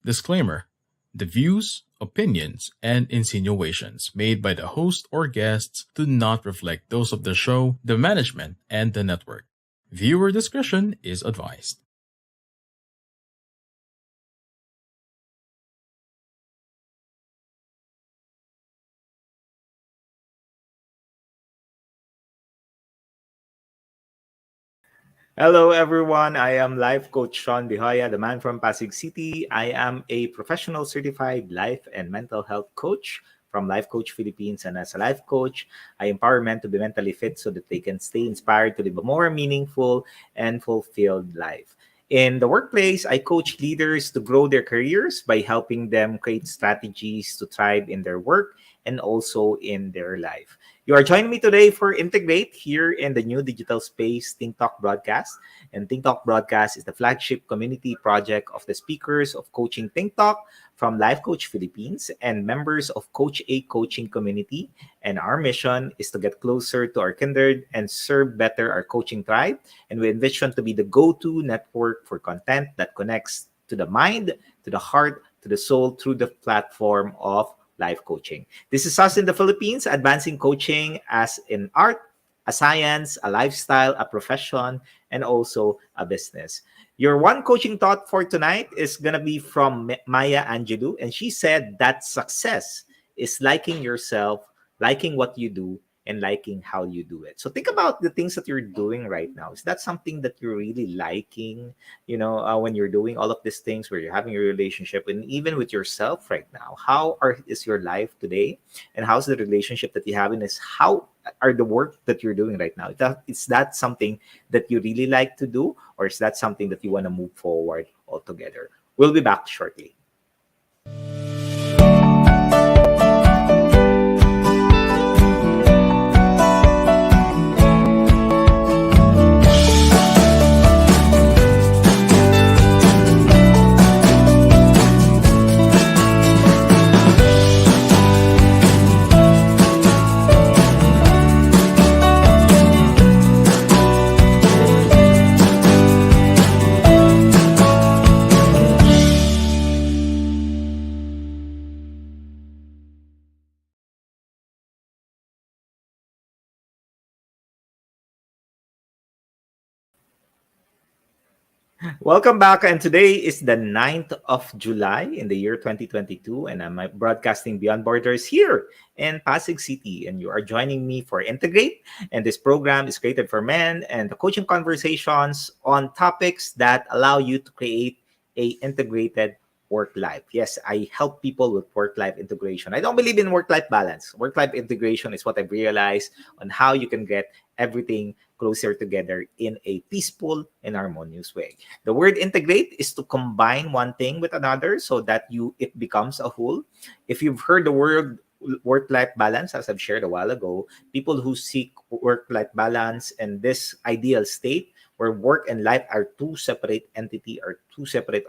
Disclaimer: the views, opinions, and insinuations made by the host or guests do not reflect those of the show, the management, and the network. Viewer discretion is advised. Hello, everyone. I am Life Coach Shaun, the man from Pasig City. I am a professional certified life and mental health coach from Life Coach Philippines. And as a life coach, I empower men to be mentally fit so that they can stay inspired to live a more meaningful and fulfilled life. In the workplace, I coach leaders to grow their careers by helping them create strategies to thrive in their work and also in their life. You are joining me today for Integrate here in the new digital space, Think Talk Broadcast. And Think Talk Broadcast is the flagship community project of the speakers of Coaching Think Talk from Life Coach Philippines and members of Coach A Coaching Community. And our mission is to get closer to our kindred and serve better our coaching tribe. And we envision to be the go-to network for content that connects to the mind, to the heart, to the soul through the platform of life coaching. This is us in the Philippines, advancing coaching as an art, a science, a lifestyle, a profession, and also a business. Your one coaching thought for tonight is going to be from Maya Angelou, and she said that success is liking yourself, liking what you do, and liking how you do it. So think about the things that you're doing right now. Is that something that you're really liking? When you're doing all of these things, where you're having a relationship, and even with yourself right now, is your life today, and how's the relationship that you have, and is how are the work that you're doing right now? Is that something that you really like to do, or is that something that you want to move forward altogether? We'll be back shortly. Welcome back, and today is the 9th of July in the year 2022, and I'm broadcasting Beyond Borders here in Pasig City, and you are joining me for Integrate, and this program is created for men and the coaching conversations on topics that allow you to create a integrated work life. Yes, I help people with work-life integration. I don't believe in work-life balance. Work-life integration is what I've realized on how you can get everything closer together in a peaceful and harmonious way. The word integrate is to combine one thing with another so that it becomes a whole. If you've heard the word work-life balance, as I've shared a while ago, people who seek work-life balance and this ideal state where work and life are two separate entity or two separate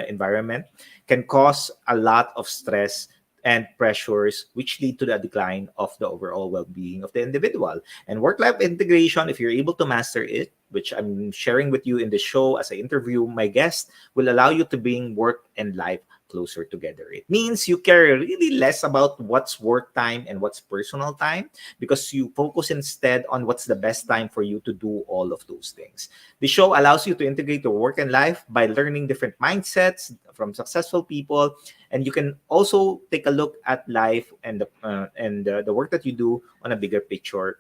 environment can cause a lot of stress and pressures, which lead to the decline of the overall well-being of the individual. And work-life integration, if you're able to master it, which I'm sharing with you in the show as I interview my guest, will allow you to bring work and life closer together. It means you care really less about what's work time and what's personal time, because you focus instead on what's the best time for you to do all of those things. The show allows you to integrate your work and life by learning different mindsets from successful people, and you can also take a look at life and the work that you do on a bigger picture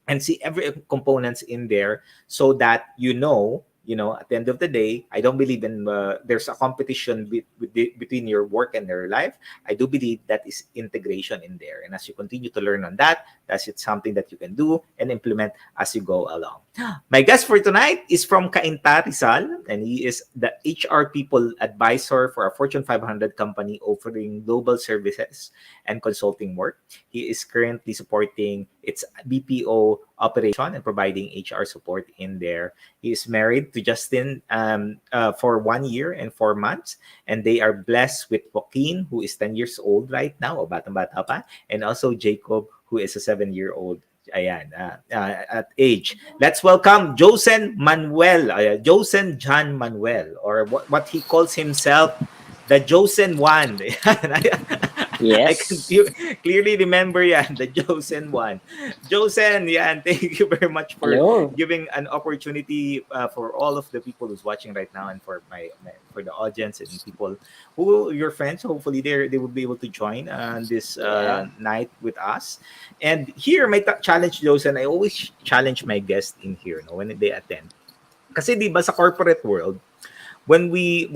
and see every components in there, so that at the end of the day, I don't believe in there's a competition between your work and your life. I do believe that is integration in there, and as you continue to learn on that, that's it something that you can do and implement as you go along. My guest for tonight is from Cainta, Rizal, and he is the HR people advisor for a Fortune 500 company offering global services and consulting work. He is currently supporting its BPO operation and providing HR support in there. He is married to Justin for 1 year and 4 months, and they are blessed with Joaquin, who is 10 years old right now, o batang-bata pa, and also Jacob, who is a 7-year-old. At age. Let's welcome Josen Manuel, Josen John Manuel, or what he calls himself, The Josen One. I can Yes. clearly remember yan, the Josen One. Josen, yan, thank you very much for Hello. giving an opportunity for all of the people who's watching right now and for for the audience and people who your friends. Hopefully, they will be able to join this Yeah. night with us. And here, my challenge, Josen, I always challenge my guests in here, no, when they attend. Kasi di ba sa corporate world, when we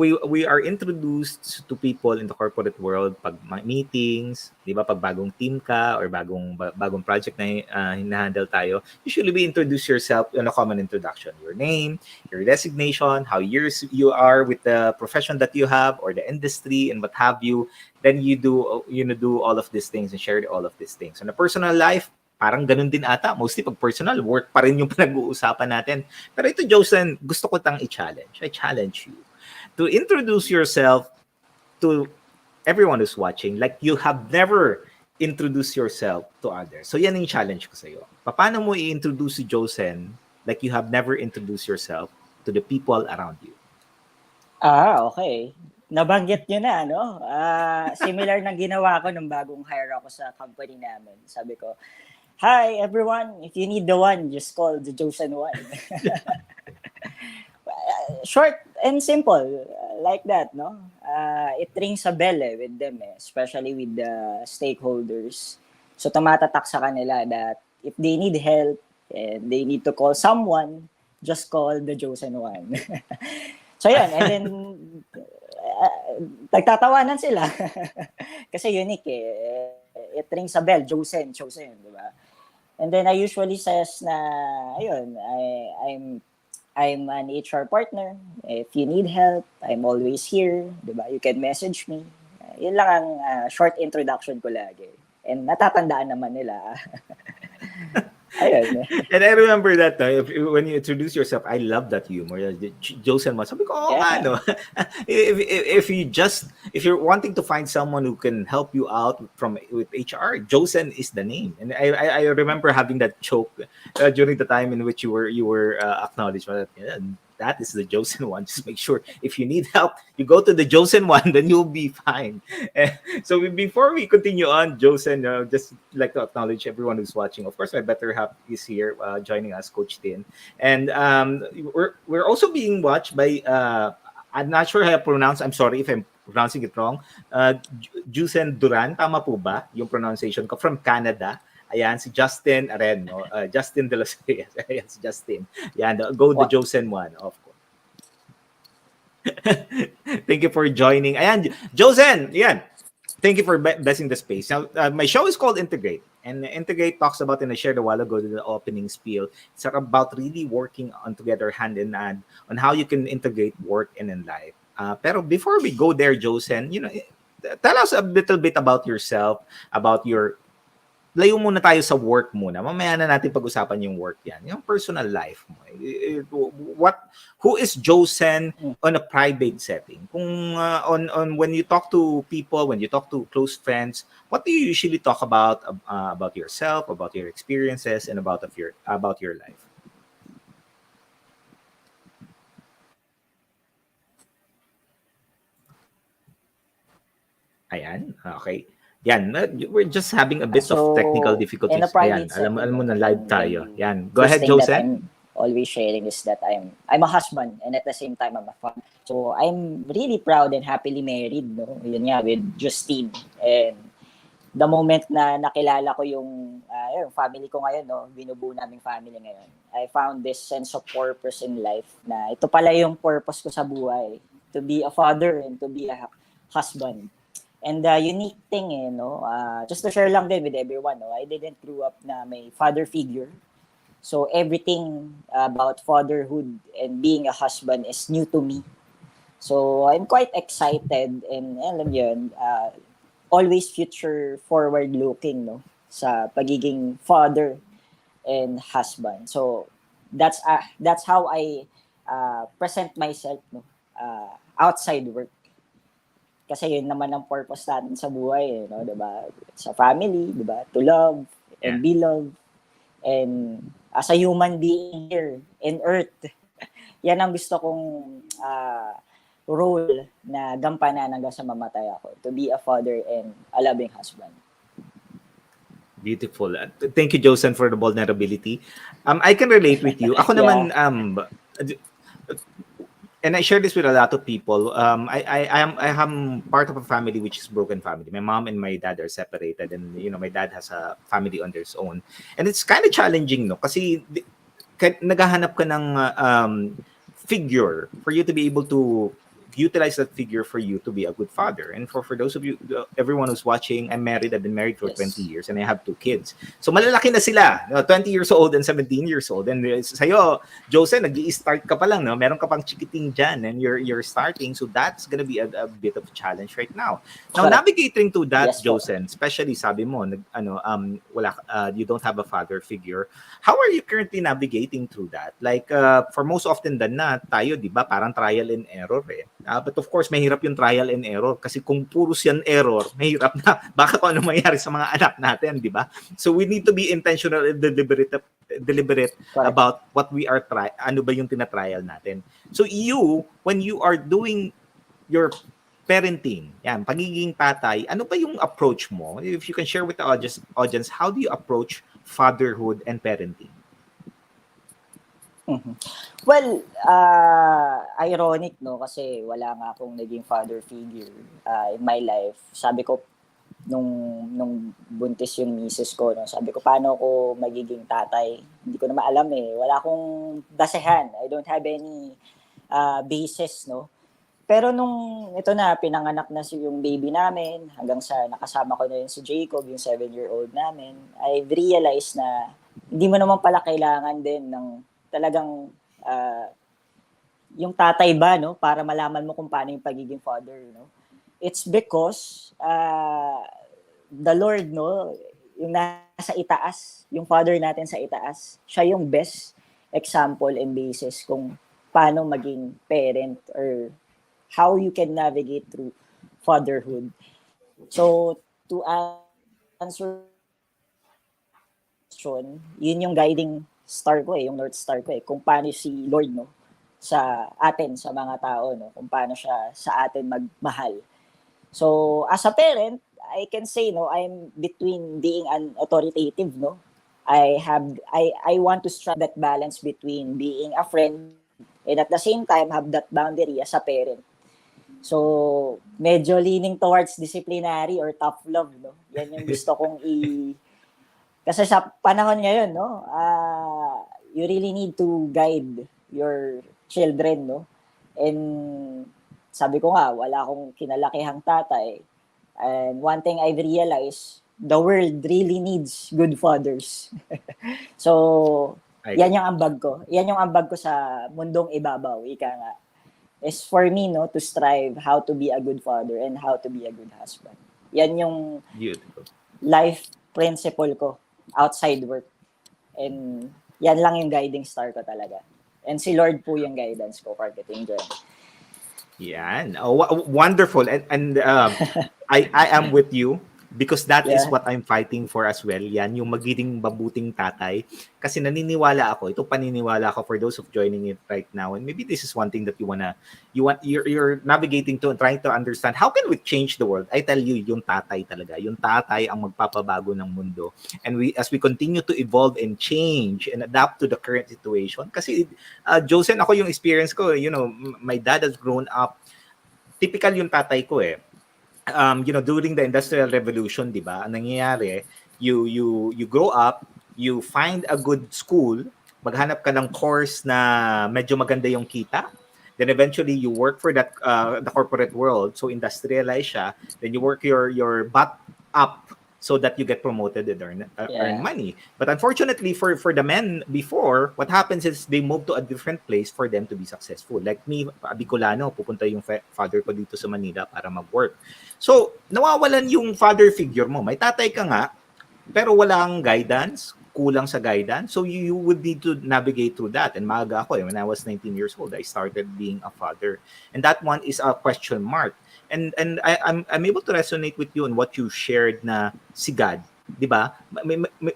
are introduced to people in the corporate world pag meetings, 'di ba, pag bagong team ka or bagong project na hinahandle tayo, usually we introduce yourself in a common introduction, your name, your designation, how years you are with the profession that you have or the industry and what have you. Then you do all of these things and share all of these things. In a personal life, parang ganun din ata. Mostly pag personal, work pa rin yung pinag-uusapan natin. Pero ito, Josen, gusto ko tang i-challenge. I challenge you to introduce yourself to everyone who's watching like you have never introduced yourself to others. So yan yung challenge ko sa'yo. Paano mo i-introduce si Josen like you have never introduced yourself to the people around you? Okay. Nabanggit niyo na, no? Similar ng ginawa ko nung bagong hire ako sa company namin. Sabi ko, "Hi everyone, if you need the one, just call the Josen One." Short and simple, like that, no? It rings a bell with them, especially with the stakeholders. So tumatatak sa kanila that if they need help and they need to call someone, just call the Josen One. So yun, and then nagtatawanan sila. Kasi unique It rings a bell, Josen, di ba? And then I usually says na, ayun, I'm an HR partner. If you need help, I'm always here. Diba? You can message me. Yun lang ang short introduction ko lagi. And natatandaan naman nila. Ayun. And I remember that when you introduce yourself, I love that humor. Josen mo, sabi ko, Yeah. no. If you're wanting to find someone who can help you out with HR, Josen is the name. And I remember having that joke during the time in which you were acknowledged. That is the Josen One. Just make sure if you need help, you go to the Josen One, then you'll be fine. So before we continue on, Josen, just like to acknowledge everyone who's watching. Of course, my better half is here joining us, Coach Tin, and we're also being watched by. I'm not sure how I pronounce. I'm sorry if I'm pronouncing it wrong. Josen Duran, tama po ba yung pronunciation ko, from Canada? Ayan, si Justin Aren, no? Justin de los Reyes. Ayan, si Justin. Ayan, go the What? Josen One, of course. Thank you for joining. Ayan, Josen, yan. Thank you for blessing the space. Now, my show is called Integrate. And Integrate talks about, and I shared a while ago the opening spiel, it's about really working on together hand in hand on how you can integrate work and in life. Pero before we go there, Josen, tell us a little bit about yourself, about your layo muna tayo sa work muna. Mamaya na natin pag-usapan yung work yan. Yung personal life mo. Who is Josen on a private setting? Kung on when you talk to people, when you talk to close friends, what do you usually talk about yourself, about your experiences, and about your life? Ayan, okay. Yan, we're just having a bit of technical So, in a difficulties. Ayan, private alam setting, mo no, na live tayo. then Yan, go first ahead, thing that Josen. I'm always sharing is that I'm a husband and at the same time I'm a father. So I'm really proud and happily married, no? Yun nga, with Justine. And the moment na nakilala ko yung family ko ngayon, no, binubuo naming family ngayon, I found this sense of purpose in life na ito pala yung purpose ko sa buhay, to be a father and to be a husband. And the unique thing, no, just to share lang din with everyone, no, I didn't grow up na may father figure. So everything about fatherhood and being a husband is new to me. So I'm quite excited and alam yun, always future forward looking, no, sa pagiging father and husband. So that's how I present myself, no, outside work. Kasi yun naman ang purpose natin sa buhay, no, 'di ba? Sa family, 'di ba? To love and Yeah. be loved, and as a human being here in earth. Yan ang gusto kong role na gampanan hanggang sa mamatay ako, to be a father and a loving husband. Beautiful. Thank you, Josen, for the vulnerability. I can relate with you. Ako naman, Yeah. and I share this with a lot of people. I am part of a family which is broken family. My mom and my dad are separated, and my dad has a family on their own, and it's kind of challenging, no? Kasi naghahanap ka ng figure for you to be able to utilize that figure for you to be a good father. And for those of you, everyone who's watching, I'm married. I've been married for 20 Yes. years and I have 2 kids. So malalaki na sila, 20 years old and 17 years old. And sa'yo, Jose, nag-i-start ka pa lang, no? Meron ka pang chikiting dyan and you're starting. So that's gonna be a bit of a challenge right now. Now, Correct. navigating to that, Yes po. Jose, especially sabi mo, you don't have a father figure. How are you currently navigating through that? Like, for most often than not, tayo, di ba, parang trial and error eh. But of course, mahirap yung trial and error kasi kung puros yan error, mahirap na baka kung ano mangyari sa mga anak natin, di ba? So we need to be intentional and deliberate Correct. about what we are ano ba yung tinatrial natin. So when you are doing your parenting, yan, pagiging tatay, ano ba yung approach mo? If you can share with the audience, how do you approach fatherhood and parenting? Well, ironic, no? Kasi wala nga akong naging father figure in my life. Sabi ko, nung buntis yung misis ko, no? Sabi ko, paano ako magiging tatay? Hindi ko na maalam eh. Wala akong basehan. I don't have any basis, no? Pero nung ito na, pinanganak na yung baby namin, hanggang sa nakasama ko na yun si Jacob, yung 7-year-old namin, I've realized na hindi mo naman pala kailangan din ng talagang yung tatay ba, no? Para malaman mo kung paano yung pagiging father, no? It's because the Lord, no? Yung nasa itaas, yung father natin sa itaas, siya yung best example and basis kung paano maging parent or how you can navigate through fatherhood. So, to answer question, yun yung guiding star ko yung North Star ko kung paano si Lord, no, sa atin, sa mga tao, no, kung paano siya sa atin magmahal. So, as a parent, I can say, no, I'm between being an authoritative, no. I want to strike that balance between being a friend and at the same time have that boundary as a parent. So, medyo leaning towards disciplinary or tough love, no. Yan yung gusto kong kasi sa panahon ngayon, no, you really need to guide your children, no. And sabi ko nga, wala akong kinalakihang tatay. And one thing I've realized, the world really needs good fathers. So, yan yung ambag ko. Yan yung ambag ko sa mundong ibabaw, ika nga. Is for me, no, to strive how to be a good father and how to be a good husband. Yan yung beautiful life principle ko outside work. And yan lang yung guiding star ko talaga. And si Lord po yung guidance ko for getting journey. Yan. Wonderful. And I am with you because that is what I'm fighting for as well. Yan, yung magiging mabuting tatay. Kasi naniniwala ako, ito paniniwala ko for those of joining it right now. And maybe this is one thing that you're navigating to and trying to understand. How can we change the world? I tell you, yung tatay talaga. Yung tatay ang magpapabago ng mundo. And as we continue to evolve and change and adapt to the current situation. Kasi, Josen, ako yung experience ko, my dad has grown up. Typical yung tatay ko eh. During the Industrial Revolution, di ba, ang nangyayari, you grow up, you find a good school, maghanap ka ng course na medyo maganda yung kita, then eventually you work for that the corporate world, so industrialize siya, then you work your butt up so that you get promoted and earn money. But unfortunately for the men before, what happens is they move to a different place for them to be successful. Like me, Bicolano, pupunta yung father ko dito sa Manila para mag-work. So, nawawalan yung father figure mo. May tatay ka nga, pero walang guidance, kulang sa guidance. So, you would need to navigate through that. And maaga ako when I was 19 years old, I started being a father. And that one is a question mark. And I'm able to resonate with you on what you shared na si God 'di ba?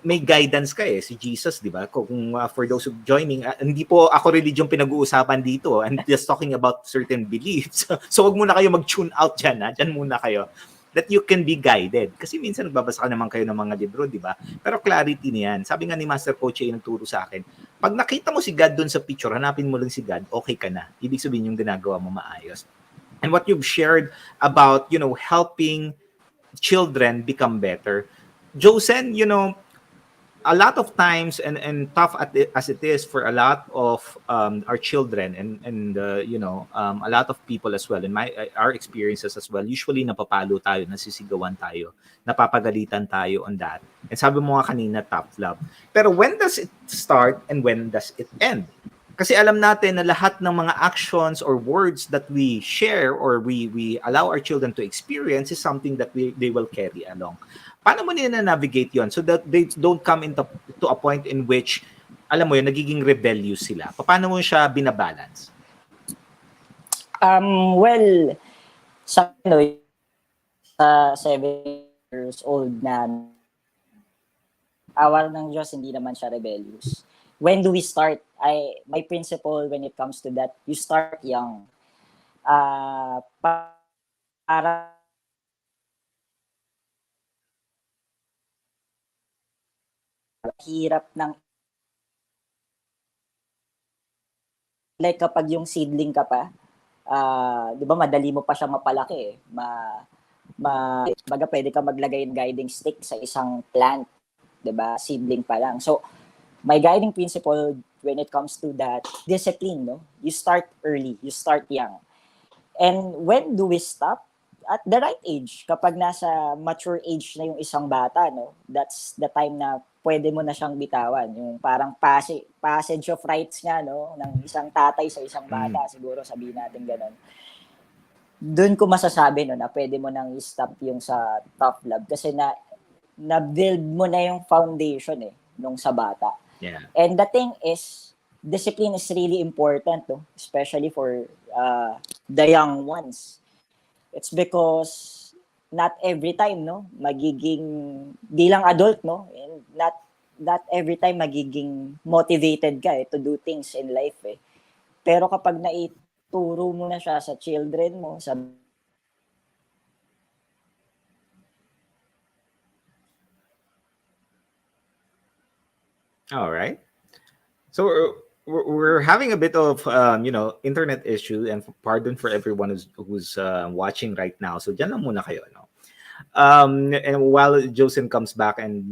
May guidance ka eh, si Jesus, 'di ba? Kung for those who joining, hindi po ako religion pinag-uusapan dito. I'm just talking about certain beliefs. So wag muna kayo mag-tune out diyan, ha. Diyan muna kayo. That you can be guided. Kasi minsan nagbabasa ka naman kayo ng mga libro, 'di ba? Pero clarity niyan. Sabi nga ni Master Coach ay nagturo sa akin, pag nakita mo si God doon sa picture, hanapin mo lang si God, okay ka na. Ibig sabihin yung ginagawa mo maayos. And what you've shared about, helping children become better. Josen, a lot of times, and tough as it is for a lot of our children, and a lot of people as well, in our experiences as well, usually napapalo tayo, nasisigawan tayo, napapagalitan tayo on that. And sabi mo nga kanina, tough love. Pero when does it start and when does it end? Kasi alam natin na lahat ng mga actions or words that we share or we allow our children to experience is something that they will carry along. Paano mo nila navigate yon so that they don't come into to a point in which, alam mo yun, nagiging rebellious sila? Paano mo siya binabalance? Well, sa 7 years old na awal ng Diyos, hindi naman siya rebellious. When do we start? My principle when it comes to that, you start young. Para hirap ng like kapag yung seedling ka pa, 'di ba madali mo pa siya mapalaki eh. Baga pwede ka maglagay ng guiding stick sa isang plant, 'di ba? Seedling pa lang. So, my guiding principle when it comes to that, discipline, no? You start early, you start young. And when do we stop? At the right age. Kapag nasa mature age na yung isang bata, no? That's the time na pwede mo na siyang bitawan. Yung parang passage of rights nga, no? Ng isang tatay sa isang bata, siguro sabihin natin ganun. Doon ko masasabi, no, na pwede mo nang i-stop yung sa tough love kasi na-build mo na yung foundation eh, nung sa bata. Yeah. And the thing is, discipline is really important, no? Especially for the young ones. It's because not every time, no, magiging bilang adult, no, and not every time magiging motivated ka to do things in life eh. Pero kapag naituro mo na siya sa children mo, sa All right. So we're having a bit of internet issue, and pardon for everyone who's watching right now. So dyan lang muna kayo, no. And while Josen comes back and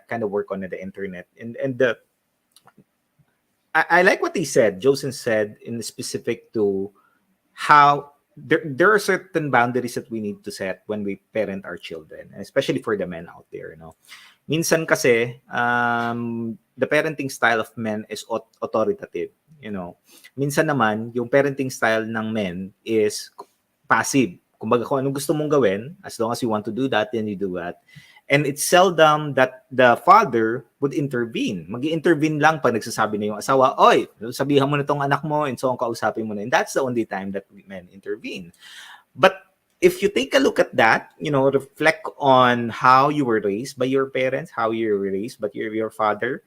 kind of work on the internet, and I like what he said. Josen said in specific to how there are certain boundaries that we need to set when we parent our children, especially for the men out there, Minsan kasi, the parenting style of men is authoritative, Minsan naman, yung parenting style ng men is passive. Kumbaga, kung anong gusto mong gawin, as long as you want to do that, then you do that. And it's seldom that the father would intervene. Mag-intervene lang pag nagsasabi na yung asawa, oy, sabihan mo na tong anak mo, and so on, kausapin mo na. And that's the only time that men intervene. But if you take a look at that, reflect on how you were raised by your parents, how you were raised by your father,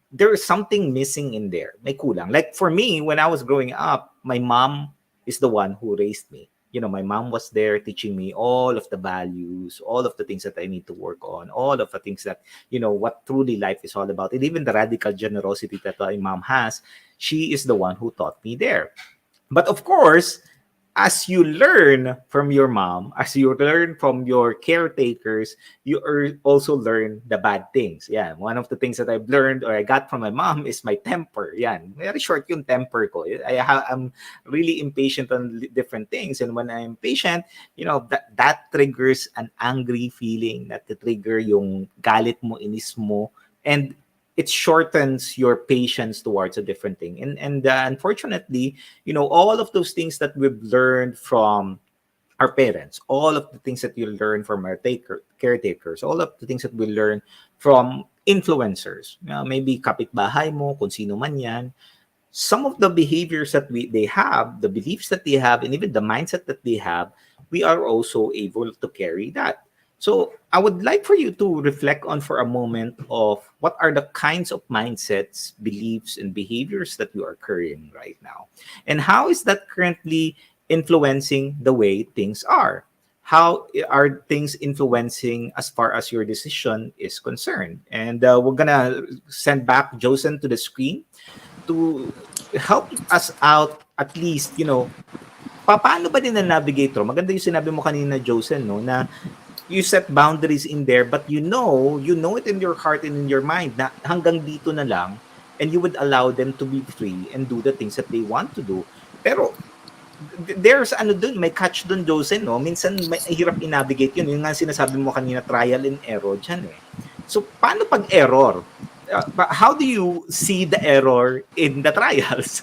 there is something missing in there. May kulang. Like for me, when I was growing up, my mom is the one who raised me. My mom was there teaching me all of the values, all of the things that I need to work on, all of the things that, what truly life is all about. And even the radical generosity that my mom has, she is the one who taught me there. But of course, as you learn from your mom, as you learn from your caretakers, you also learn the bad things. Yeah, one of the things that I've learned or I got from my mom is my temper. Yeah, very short yung temper ko. I'm really impatient on different things. And when I'm impatient, that triggers an angry feeling, that trigger yung galit mo, inis mo. And it shortens your patience towards a different thing. And unfortunately, all of those things that we've learned from our parents, all of the things that you learn from our caretakers, all of the things that we learn from influencers, maybe kapitbahay mo, kung sino man yan, some of the behaviors that they have, the beliefs that they have, and even the mindset that they have, we are also able to carry that. So I would like for you to reflect on for a moment of what are the kinds of mindsets, beliefs, and behaviors that you are carrying right now. And how is that currently influencing the way things are? How are things influencing as far as your decision is concerned? And we're gonna send back Josen to the screen to help us out at least, paano ba din na-navigate to? Maganda yung sinabi mo kanina, Josen, no, na you set boundaries in there, but you know it in your heart and in your mind na hanggang dito na lang, and you would allow them to be free and do the things that they want to do. Pero there's ano dun, may catch dun, Josen, no? Minsan may hirap i-navigate yun. Yung nga sinasabi mo kanina, trial and error dyan eh. So, paano pag error? How do you see the error in the trials?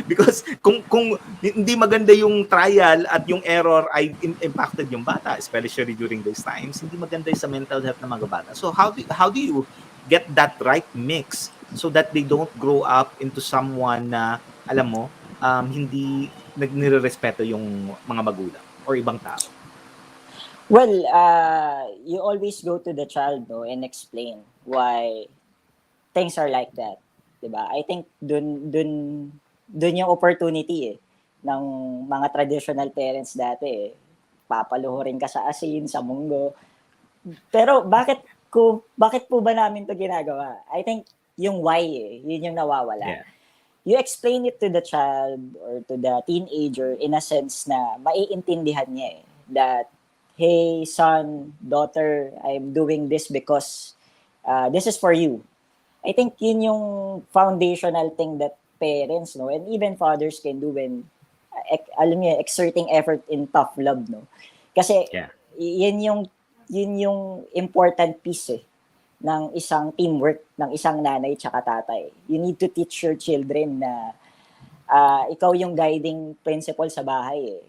because kung hindi maganda yung trial at yung error ay impacted yung bata, especially during those times, hindi maganda yung sa mental health ng mga bata. So how do you get that right mix so that they don't grow up into someone na alam mo hindi nagnirerespeto yung mga magulang or ibang tao? Well, you always go to the child, no, and explain why things are like that, 'di ba? I think dun yung opportunity ng mga traditional parents dati papaluhurin ka sa asin, sa munggo. Pero bakit po ba namin 'to ginagawa? I think yung why yun yung nawawala. Yeah. You explain it to the child or to the teenager in a sense na maiintindihan niya that, hey son, daughter, I'm doing this because this is for you. I think yun yung foundational thing that parents, no, and even fathers can do when, alam niyo, exerting effort in tough love, no. Kasi Yeah. yun yung important piece ng isang teamwork ng isang nanay tsaka tatay. You need to teach your children na ikaw yung guiding principle sa bahay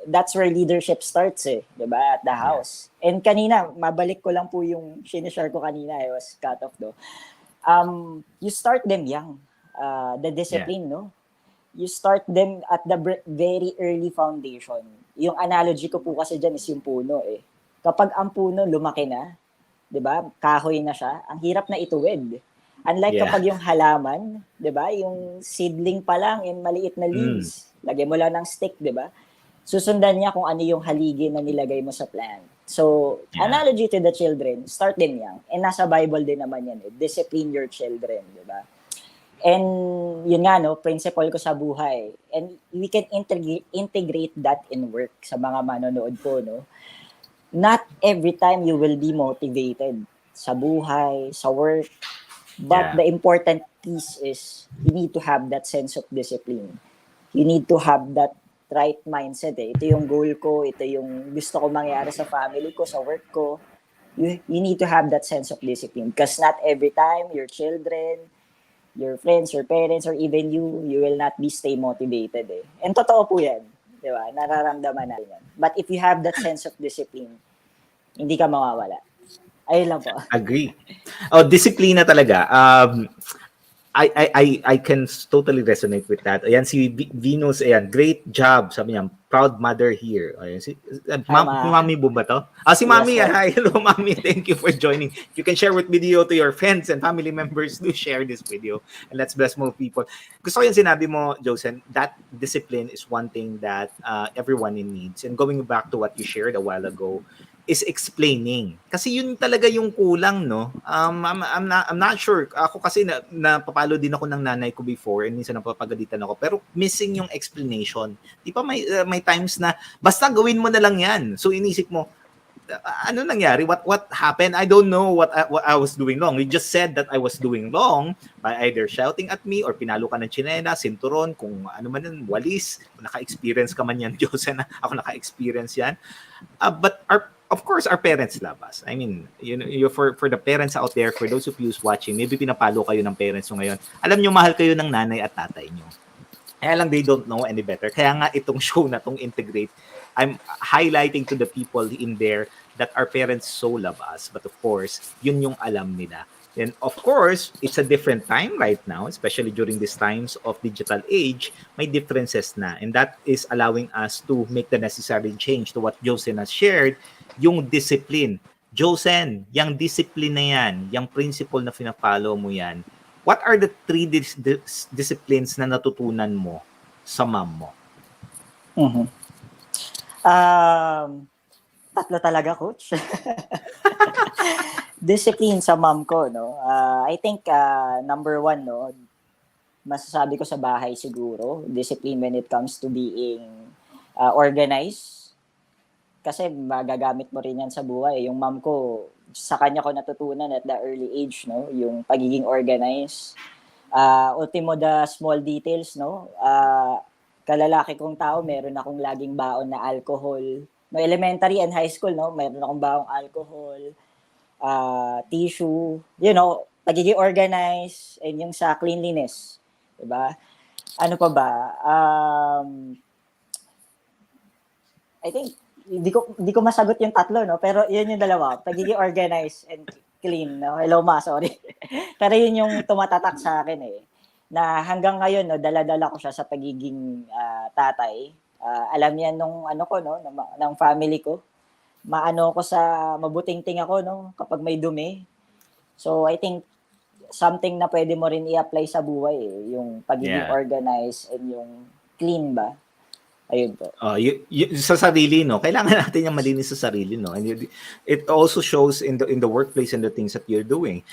That's where leadership starts 'di ba? At the house. Yeah. And kanina, mabalik ko lang po yung sinishare ko kanina, I was cut off though. You start them young. The discipline, no? You start them at the very early foundation. Yung analogy ko po kasi dyan is yung puno Kapag ang puno lumaki na, 'di ba? Kahoy na siya, ang hirap na ituwid. Unlike kapag yung halaman, 'di ba? Yung seedling pa lang and maliit na leaves. Lagyan mo lang ng stick, 'di ba? Susundan niya kung ano yung haligi na nilagay mo sa plant. So, analogy to the children, start them young. And nasa Bible din naman yan discipline your children, di ba? And yun nga, no, principle ko sa buhay. And we can integrate that in work sa mga manonood ko, no? Not every time you will be motivated sa buhay, sa work. But the important piece is you need to have that sense of discipline. You need to have that right mindset Ito yung goal ko, ito yung gusto ko mangyari sa family ko, sa work ko. You need to have that sense of discipline because not every time your children, your friends, your parents, or even you will not be stay motivated And totoo po yan, di ba? Nararamdaman natin yan. But if you have that sense of discipline, hindi ka mawawala. Ayun lang po. Agree. Disiplina talaga. I can totally resonate with that. Ayan, si Venus, ayan, great job. Sabi niya, proud mother here. Ayan, si Mami Boom ba to? Si Mami, yes, hi. Hello, Mami. Thank you for joining. You can share with video to your friends and family members. Do share this video. And let's bless more people. Gusto ko yung sinabi mo, Josen, that discipline is one thing that everyone needs. And going back to what you shared a while ago, is explaining. Kasi yun talaga yung kulang, no? I'm not sure. Ako kasi napapalo din ako ng nanay ko before and minsan napapagalitan ako. Pero missing yung explanation. Di ba may times na basta gawin mo na lang yan. So inisip mo, ano nangyari? What happened? I don't know what I was doing wrong. You just said that I was doing wrong by either shouting at me or pinalo ka ng tsinena, sinturon, kung ano man yan, walis. Naka-experience ka man yan, Josen. Ako naka-experience yan. But of course, our parents love us. I mean, for the parents out there, for those of you who's watching, maybe pinapalo kayo ng parents nyo ngayon. Alam nyo, mahal kayo ng nanay at tatay nyo. Kaya lang they don't know any better. Kaya nga itong show na tong Integrate, I'm highlighting to the people in there that our parents so love us. But of course, yun yung alam nila. And of course, it's a different time right now, especially during these times of digital age, may differences na. And that is allowing us to make the necessary change to what Josen has shared, yung discipline. Josen, yung discipline na yan, yung principle na pinapollow mo yan, what are the three disciplines na natutunan mo sa mom mo? Mhm. Um, Tatlo talaga, coach. Discipline sa mom ko, no? I think number one, no, masasabi ko sa bahay siguro, discipline when it comes to being organized. Kasi magagamit mo rin yan sa buhay. Yung mom ko, sa kanya ko natutunan at the early age, no, yung pagiging organized. Ultimo the small details, no? Kalalaki kong tao, meron akong laging baon na alcohol. No, elementary and high school, no, meron akong baong alcohol, tissue, pagiging organized, and yung sa cleanliness. Diba? Ano pa ba? I think, hindi ko masagot yung tatlo, no? Pero yun yung dalawa. Pagiging organized and clean, no? Hello, ma, sorry. Pero yun yung tumatatak sa akin, eh. Na hanggang ngayon, no, dala-dala ko siya sa pagiging tatay. Alam yan nung ko, no, ng family ko. Maano ko sa mabuting ting ako, no, kapag may dumi. So I think something na pwede mo rin i-apply sa buhay, eh, yung pagiging organized and yung clean ba. Ayun po. Sa sarili, no? Kailangan natin yung malinis sa sarili, no? And it also shows in the workplace and the things that you're doing.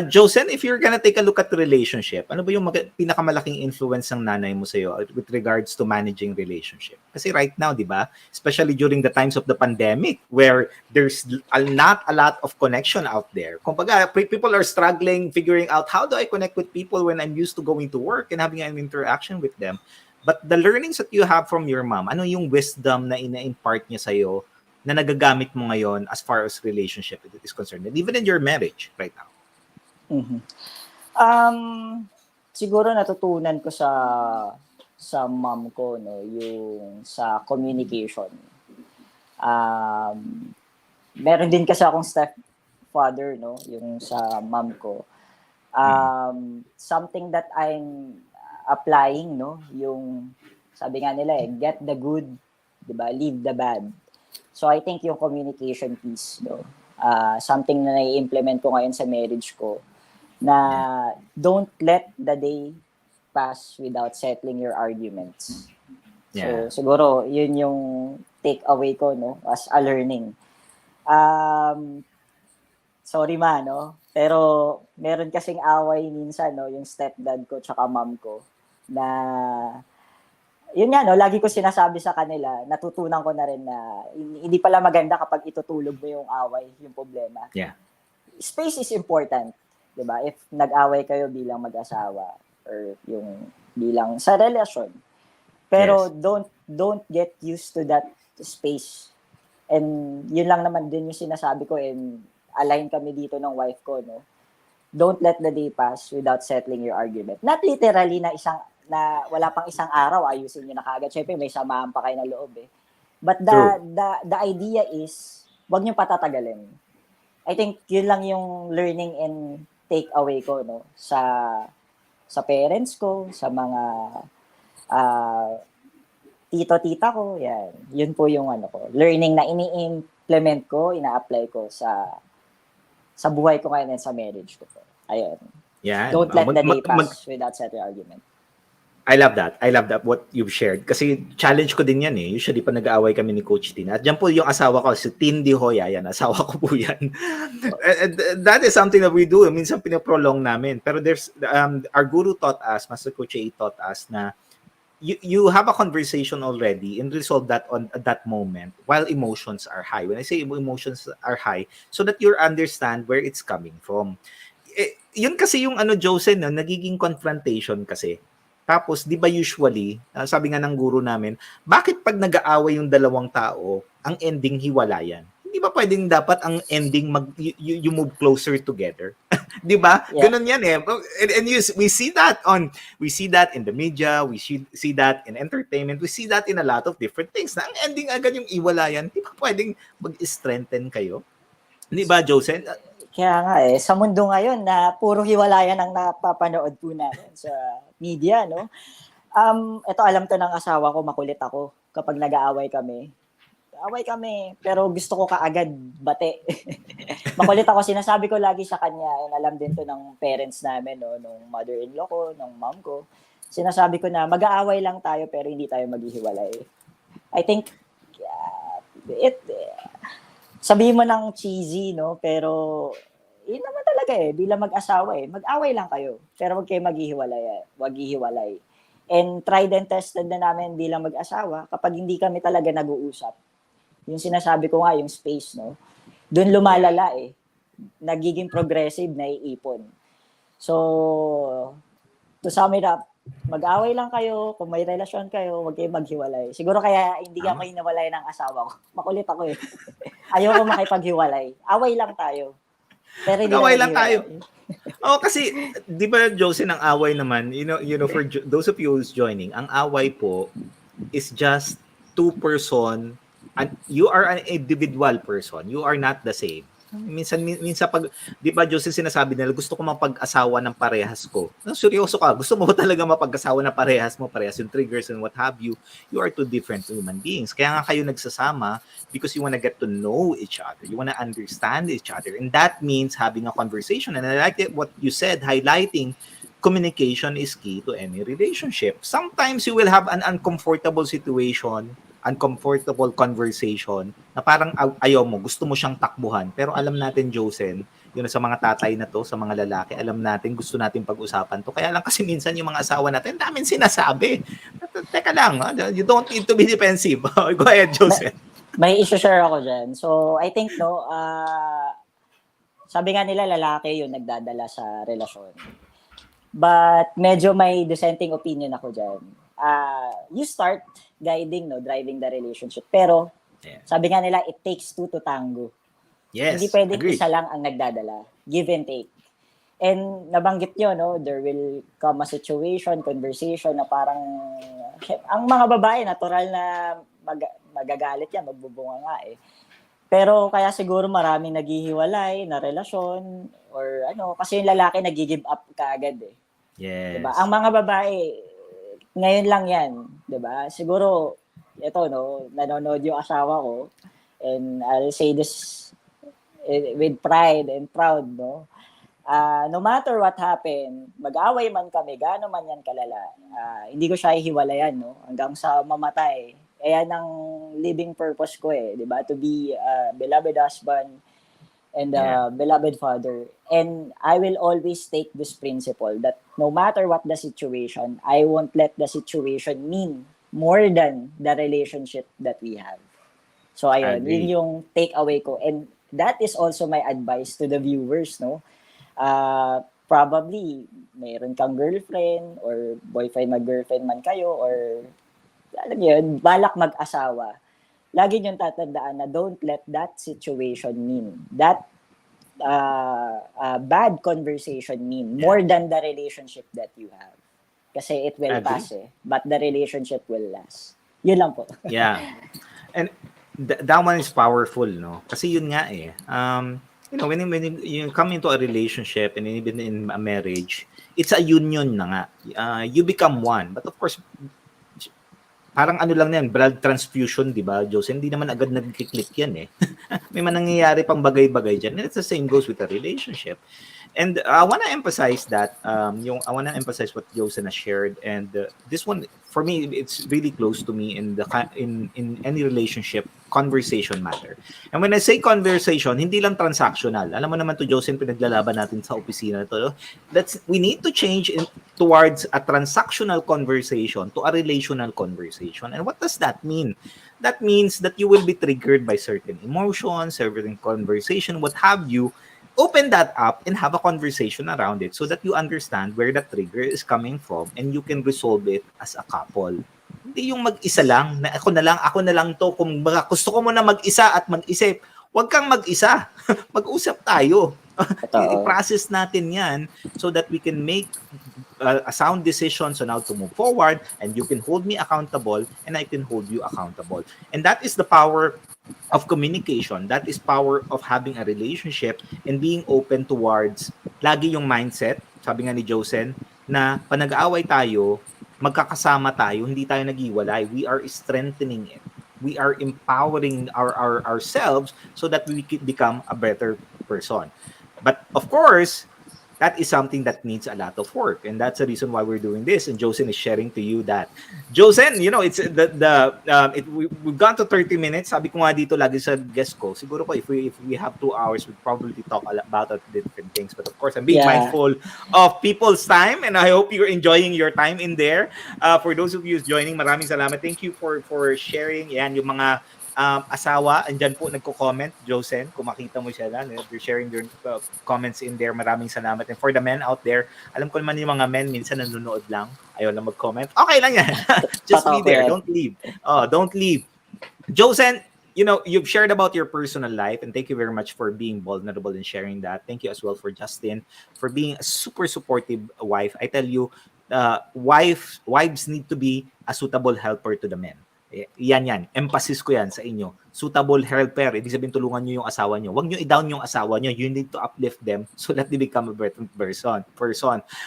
Josen, if you're gonna take a look at the relationship, ano ba yung pinakamalaking influence ng nanay mo sa'yo with regards to managing relationship? Kasi right now, di ba? Especially during the times of the pandemic where there's not a lot of connection out there. Kumbaga, people are struggling figuring out how do I connect with people when I'm used to going to work and having an interaction with them. But the learnings that you have from your mom, ano yung wisdom na ina-impart niya sa'yo na nagagamit mo ngayon as far as relationship is concerned, and even in your marriage right now? Mm-hmm. Siguro natutunan ko sa mom ko, no, yung sa communication. Meron din kasi akong stepfather, no, yung sa mom ko. Something that I'm applying, no, yung sabi nga nila, get the good, diba, leave the bad. So I think yung communication piece, no, something na nai-implement ko ngayon sa marriage ko, na don't let the day pass without settling your arguments. So siguro yun yung take away ko, no, as a learning. Sorry ma, no, pero meron kasing away minsan, no, yung stepdad ko tsaka mom ko, na yun nga, no, lagi ko sinasabi sa kanila, natutunan ko na rin na hindi pala maganda kapag itutulog mo yung away, yung problema. Space is important, diba? If nag-away kayo bilang mag-asawa or yung bilang sa relasyon. Pero don't get used to that space. And yun lang naman din yung sinasabi ko, and align kami dito ng wife ko, no? Don't let the day pass without settling your argument. Not literally na wala pang isang araw, ayusin nyo na kagad. Siyempre, may samahan pa kayo ng loob, eh. But the idea is, wag nyo patatagalin. I think yun lang yung learning and take away ko, no, sa parents ko, sa mga tito-tita ko, yan. Yun po yung learning na ini-implement ko, ina-apply ko sa buhay ko ngayon and sa marriage ko po. Ayun. Don't let the day pass without settling argument. I love that. I love that what you've shared. Kasi challenge ko din yan, eh. Usually, pag nag-aaway kami ni Coach Tin. At dyan po yung asawa ko, si Tin Di Joya. Yan, asawa ko po yan. That is something that we do. Minsan pinaprolong namin. Pero there's, our guru taught us, Master Coach A taught us na you have a conversation already and resolve that on at that moment while emotions are high. When I say emotions are high, so that you understand where it's coming from. Yun kasi yung Josen, no, nagiging confrontation kasi. Tapos, di ba usually, sabi nga ng guru namin, bakit pag nag-aaway yung dalawang tao, ang ending hiwalayan? Hindi ba pwedeng dapat ang ending you move closer together? Di ba? Yeah. Ganun yan eh. And we see that in the media, we see that in entertainment, we see that in a lot of different things. Na ang ending agad yung iwalayan, di ba pwedeng mag-strengthen kayo? Di ba, Josen? Kaya nga sa mundo ngayon na puro hiwalayan ang napapanood po natin sa media, no? Ito alam to ng asawa ko, makulit ako kapag nag-aaway kami. Away kami, pero gusto ko kaagad bate. Makulit ako, sinasabi ko lagi sa kanya, and alam din to ng parents namin, no, nung mother-in-law ko, nung mom ko. Sinasabi ko na mag-aaway lang tayo pero hindi tayo maghihiwalay. I think sabihin mo ng cheesy, no, pero yun naman talaga bilang mag-asawa mag-away lang kayo, pero wag kayo maghihiwalay. And tried and tested na namin bilang mag-asawa kapag hindi kami talaga nag-uusap. Yung sinasabi ko nga, yung space, no? Doon lumalala Nagiging progressive, naiipon. So, to sum it up, mag-away lang kayo, kung may relasyon kayo, huwag kayo maghiwalay. Siguro kaya hindi ako hinawalay ng asawa ko. Makulit ako Ayoko makipaghiwalay. Away lang tayo. Pero hindi away lang tayo. Kasi, di ba, Josen, ang away naman, you know, for those of you who's joining, ang away po is just two person, and you are an individual person. You are not the same. Minsan pag, di ba, Josen, sinasabi nila, gusto ko mapag-asawa ng parehas ko. Seryoso ka, gusto mo talaga mapag-asawa ng parehas mo, parehas yung triggers and what have you. You are two different human beings. Kaya nga kayo nagsasama because you want to get to know each other. You want to understand each other. And that means having a conversation. And I like what you said, highlighting communication is key to any relationship. Sometimes you will have an uncomfortable situation, uncomfortable conversation na parang ayaw mo, gusto mo siyang takbuhan. Pero alam natin, Josen, yun sa mga tatay na to, sa mga lalaki, alam natin, gusto natin pag-usapan to. Kaya lang kasi minsan yung mga asawa natin, daming sinasabi. Teka lang, you don't need to be defensive. Go ahead, Josen. May issue-share ako dyan. So, I think, no, sabi nga nila, lalaki yung nagdadala sa relasyon. But medyo may dissenting opinion ako dyan. You start guiding, no, driving the relationship. Pero, sabi nga nila, it takes two to tango. Yes, hindi pwedeng agree. isa lang ang nagdadala. Give and take. And nabanggit nyo, no, there will come a situation, conversation na parang, ang mga babae, natural na magagalit yan, magbubunga nga Pero kaya siguro maraming naghihiwalay na relasyon or kasi yung lalaki nag-give up kaagad Yes. Diba? Ang mga babae, ngayon lang yan, 'di ba? Siguro ito nanonood yung asawa ko, and I'll say this with pride and proud, no. No matter what happen, mag-away man kami, gaano man yan kalala, hindi ko siya hihiwalayan, no, hanggang sa mamatay. Ayan ang living purpose ko 'di ba? To be a beloved husband and beloved father. And I will always take this principle that no matter what the situation, I won't let the situation mean more than the relationship that we have. So ayun, yun yung takeaway ko. And that is also my advice to the viewers, no? Probably, mayroon kang girlfriend or boyfriend, mag-girlfriend man kayo, or alam yun, balak mag-asawa. Lagi niyong tatandaan na don't let that situation mean, that bad conversation mean more than the relationship that you have. Kasi it will pass but the relationship will last. Yun lang po. Yeah. And that one is powerful, no? Kasi yun nga when you come into a relationship and even in a marriage, it's a union na nga. You become one. But of course, parang lang yan, blood transfusion, di ba, Josen? Hindi naman agad nag-click yan May nangyayari pang bagay-bagay dyan. And it's the same goes with a relationship. And I want to emphasize that, I want to emphasize what Josen has shared. And this one, for me, it's really close to me in any relationship, conversation matter. And when I say conversation, hindi lang transactional. Alam mo naman to, Josen, pinaglalaban natin sa opisina to. We need to change towards a transactional conversation to a relational conversation. And what does that mean? That means that you will be triggered by certain emotions, certain conversation, what have you. Open that up and have a conversation around it so that you understand where the trigger is coming from and you can resolve it as a couple. Hindi yung mag-isa lang, na ako na lang to. Kung gusto ko muna mag-isa at mag-isip, huwag kang mag-isa. Mag-usap tayo. Totoo. I-process natin yan so that we can make a sound decision on how to move forward, and you can hold me accountable and I can hold you accountable. And that is the power of communication. That is power of having a relationship and being open towards lagi yung mindset, sabi nga ni Josen, na pag nag-aaway tayo, magkakasama tayo, hindi tayo nag-iwalay. We are strengthening it. We are empowering ourselves so that we can become a better person. But of course, that is something that needs a lot of work, and that's the reason why we're doing this. And Josen is sharing to you that. Josen, it's we've gone to 30 minutes. Sabi ko nga dito lagi sa guest ko, siguro ko if we have 2 hours, we'd probably talk about different things. But of course, I'm being mindful of people's time, and I hope you're enjoying your time in there. For those of you who's joining, maraming salamat. Thank you for sharing. Yan, yung mga asawa, andyan po nagko-comment, Josen, kung makita mo siya lang, they're sharing their comments in there. Maraming salamat. And for the men out there, alam ko naman yung mga men, minsan nanonood lang, ayaw lang mag-comment. Okay lang yan. Just be there. Don't leave. Don't leave. Josen, you've shared about your personal life, and thank you very much for being vulnerable and sharing that. Thank you as well for Justin, for being a super supportive wife. I tell you, wives need to be a suitable helper to the men. Yan. Emphasis ko yan sa inyo. Suitable helper. Ibig sabihin, tulungan nyo yung asawa nyo. Huwag nyo i-down yung asawa nyo. You need to uplift them so that they become a better person.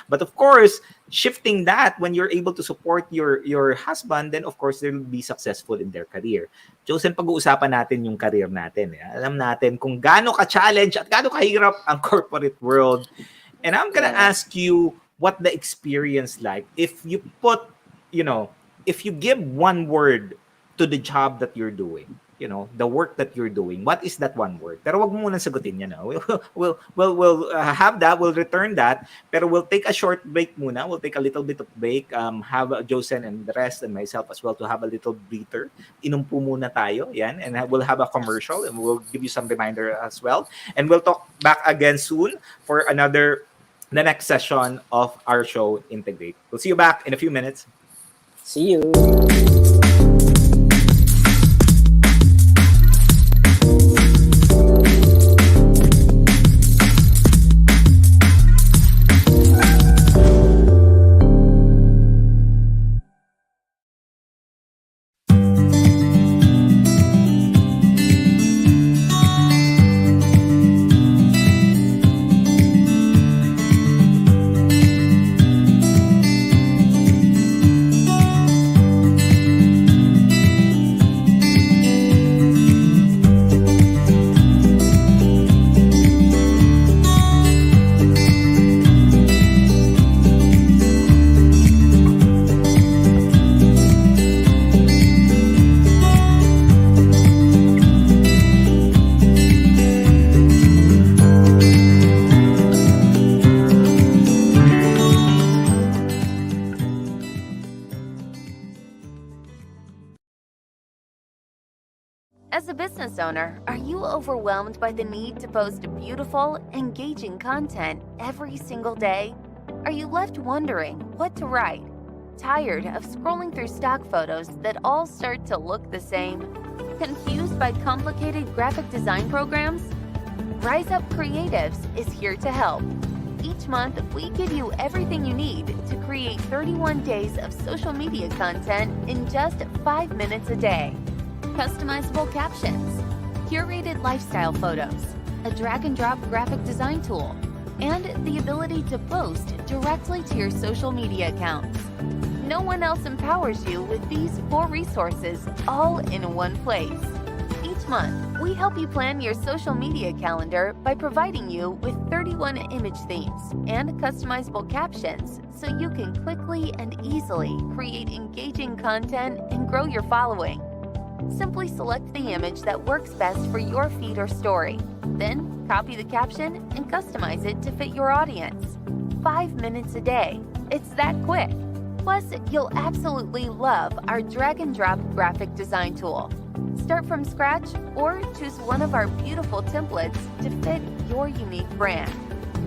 But of course, shifting that, when you're able to support your husband, then of course, they'll be successful in their career. Josen, pag-uusapan natin yung career natin. Alam natin kung gaano ka-challenge at gaano kahirap ang corporate world. And I'm gonna ask you what the experience like if you put, if you give one word to the job that you're doing, the work that you're doing, what is that one word? Pero wag mo muna sagutin yan. We'll have that, we'll return that, pero we'll take a short break muna. We'll take a little bit of break, have Josen and the rest and myself as well to have a little breather. Inom po muna tayo, yan, and we'll have a commercial and we'll give you some reminder as well. And we'll talk back again soon for the next session of our show, Integrate. We'll see you back in a few minutes. See you. As a business owner, are you overwhelmed by the need to post beautiful, engaging content every single day? Are you left wondering what to write? Tired of scrolling through stock photos that all start to look the same? Confused by complicated graphic design programs? Rise Up Creatives is here to help. Each month, we give you everything you need to create 31 days of social media content in just 5 minutes a day. Customizable captions, curated lifestyle photos, a drag-and-drop graphic design tool, and the ability to post directly to your social media accounts. No one else empowers you with these 4 resources all in one place. Each month, we help you plan your social media calendar by providing you with 31 image themes and customizable captions so you can quickly and easily create engaging content and grow your following. Simply select the image that works best for your feed or story. Then, copy the caption and customize it to fit your audience. 5 minutes a day. It's that quick. Plus, you'll absolutely love our drag-and-drop graphic design tool. Start from scratch or choose one of our beautiful templates to fit your unique brand.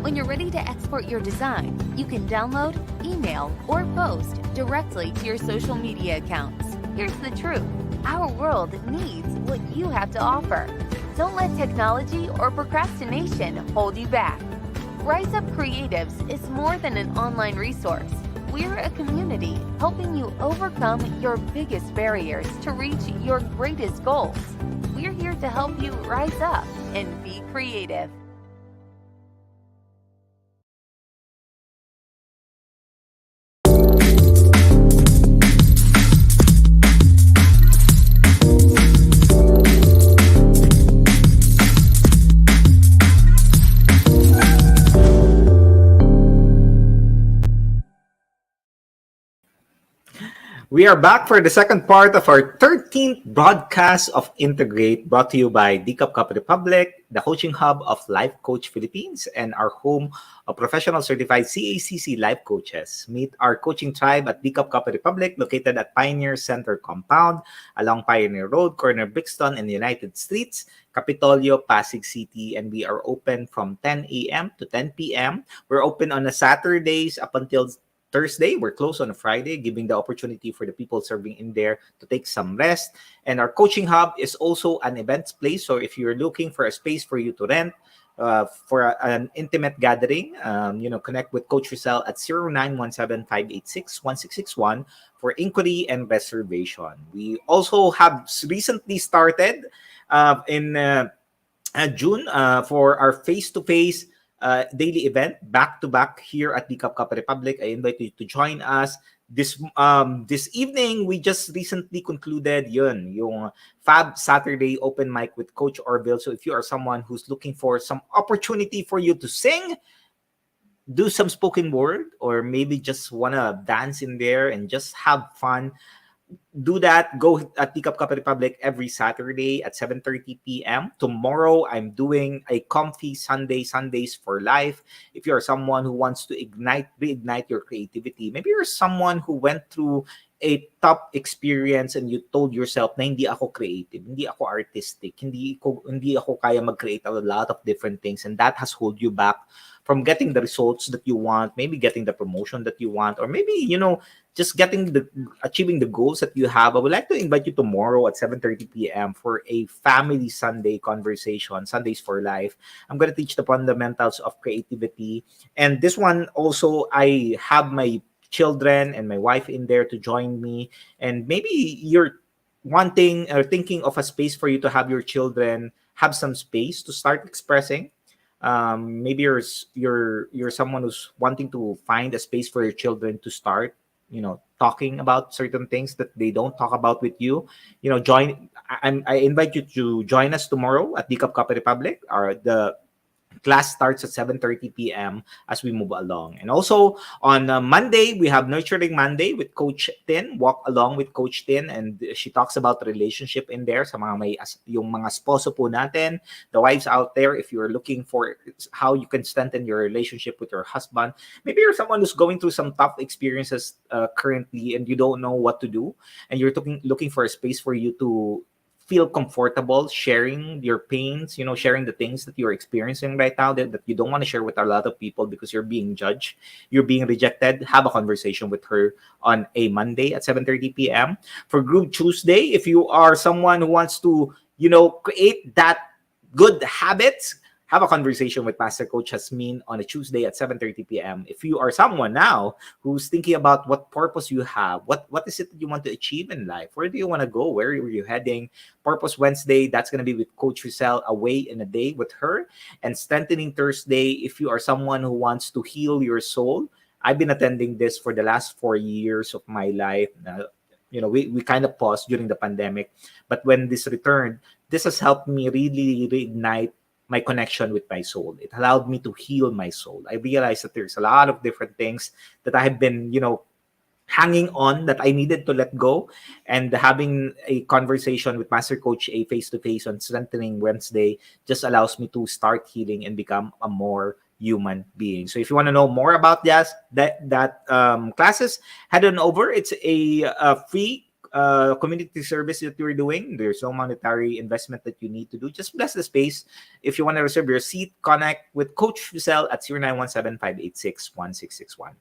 When you're ready to export your design, you can download, email, or post directly to your social media accounts. Here's the truth. Our world needs what you have to offer. Don't let technology or procrastination hold you back. Rise Up Creatives is more than an online resource. We're a community helping you overcome your biggest barriers to reach your greatest goals. We're here to help you rise up and be creative. We are back for the second part of our 13th broadcast of Integrate, brought to you by Decap Cup Republic, the coaching hub of Life Coach Philippines, and our home of professional certified CACC life coaches. Meet our coaching tribe at Decap Cup Republic, located at Pioneer Center Compound, along Pioneer Road, corner Brixton and United Streets, Capitolio, Pasig City, and we are open from 10 a.m. to 10 p.m. We're open on a Saturdays up until Thursday. We're closed on a Friday, giving the opportunity for the people serving in there to take some rest. And our coaching hub is also an events place. So if you're looking for a space for you to rent for an intimate gathering, connect with Coach Rizal at 0917-586-1661 for inquiry and reservation. We also have recently started in June for our face-to-face daily event back-to-back here at the Cup Republic. I invite you to join us. This evening, we just recently concluded yung Fab Saturday open mic with Coach Orville. So if you are someone who's looking for some opportunity for you to sing, do some spoken word, or maybe just want to dance in there and just have fun, do that. Go at the Cup Republic every Saturday at 7:30 p.m. Tomorrow, I'm doing a comfy Sundays for life. If you're someone who wants to reignite your creativity, maybe you're someone who went through a top experience and you told yourself na hindi ako creative, hindi ako artistic, hindi ako kaya mag-create a lot of different things, and that has hold you back from getting the results that you want, maybe getting the promotion that you want, or maybe, just achieving the goals that you have. I would like to invite you tomorrow at 7:30 p.m. for a family Sunday conversation, Sundays for Life. I'm going to teach the fundamentals of creativity. And this one also, I have my children and my wife in there to join me. And maybe you're wanting or thinking of a space for you to have your children have some space to start expressing. Maybe you're someone who's wanting to find a space for your children to start, talking about certain things that they don't talk about with you. I invite you to join us tomorrow at Decap Cup Republic. The class starts at 7:30 p.m. as we move along. And also on Monday, we have Nurturing Monday with Coach Tin, Walk Along with Coach Tin, and she talks about the relationship in there sa yung mga sposo po natin, the wives out there. If you're looking for how you can strengthen your relationship with your husband, maybe you're someone who's going through some tough experiences currently and you don't know what to do, and you're looking for a space for you to feel comfortable sharing your pains, sharing the things that you're experiencing right now that you don't want to share with a lot of people because you're being judged, you're being rejected. Have a conversation with her on a Monday at 7:30 p.m. For Group Tuesday, if you are someone who wants to, create that good habits, have a conversation with Pastor Coach Jasmine on a Tuesday at 7:30 p.m. If you are someone now who's thinking about what purpose you have, what is it that you want to achieve in life? Where do you want to go? Where are you heading? Purpose Wednesday, that's going to be with Coach Rizal, away in a day with her. And Strengthening Thursday, if you are someone who wants to heal your soul. I've been attending this for the last 4 years of my life. We kind of paused during the pandemic. But when this returned, this has helped me really reignite my connection with my soul. It allowed me to heal my soul. I realized that there's a lot of different things that I have been, hanging on that I needed to let go. And having a conversation with Master Coach A face-to-face on Strengthening Wednesday just allows me to start healing and become a more human being. So if you want to know more about that classes, head on over. It's a free community service that you're doing. There's no monetary investment that you need to do. Just bless the space. If you want to reserve your seat, connect with Coach Giselle at 0917-586-1661.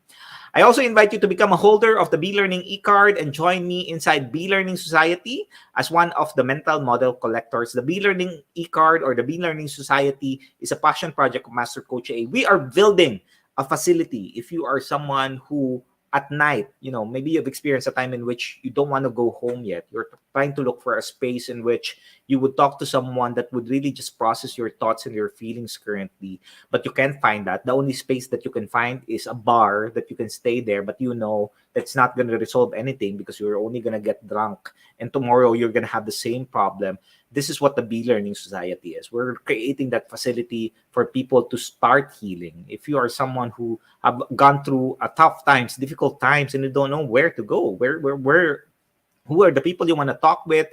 I also invite you to become a holder of the B-Learning e-card and join me inside B-Learning Society as one of the mental model collectors. The B-Learning e-card or the B-Learning Society is a passion project of Master Coach A. We are building a facility. If you are someone who at night, maybe you've experienced a time in which you don't want to go home yet. You're trying to look for a space in which you would talk to someone that would really just process your thoughts and your feelings currently, but you can't find that. The only space that you can find is a bar that you can stay there, but that's not going to resolve anything because you're only going to get drunk. And tomorrow you're going to have the same problem. This is what the B-Learning Society is. We're creating that facility for people to start healing. If you are someone who have gone through tough times, difficult times, and you don't know where to go, who are the people you want to talk with,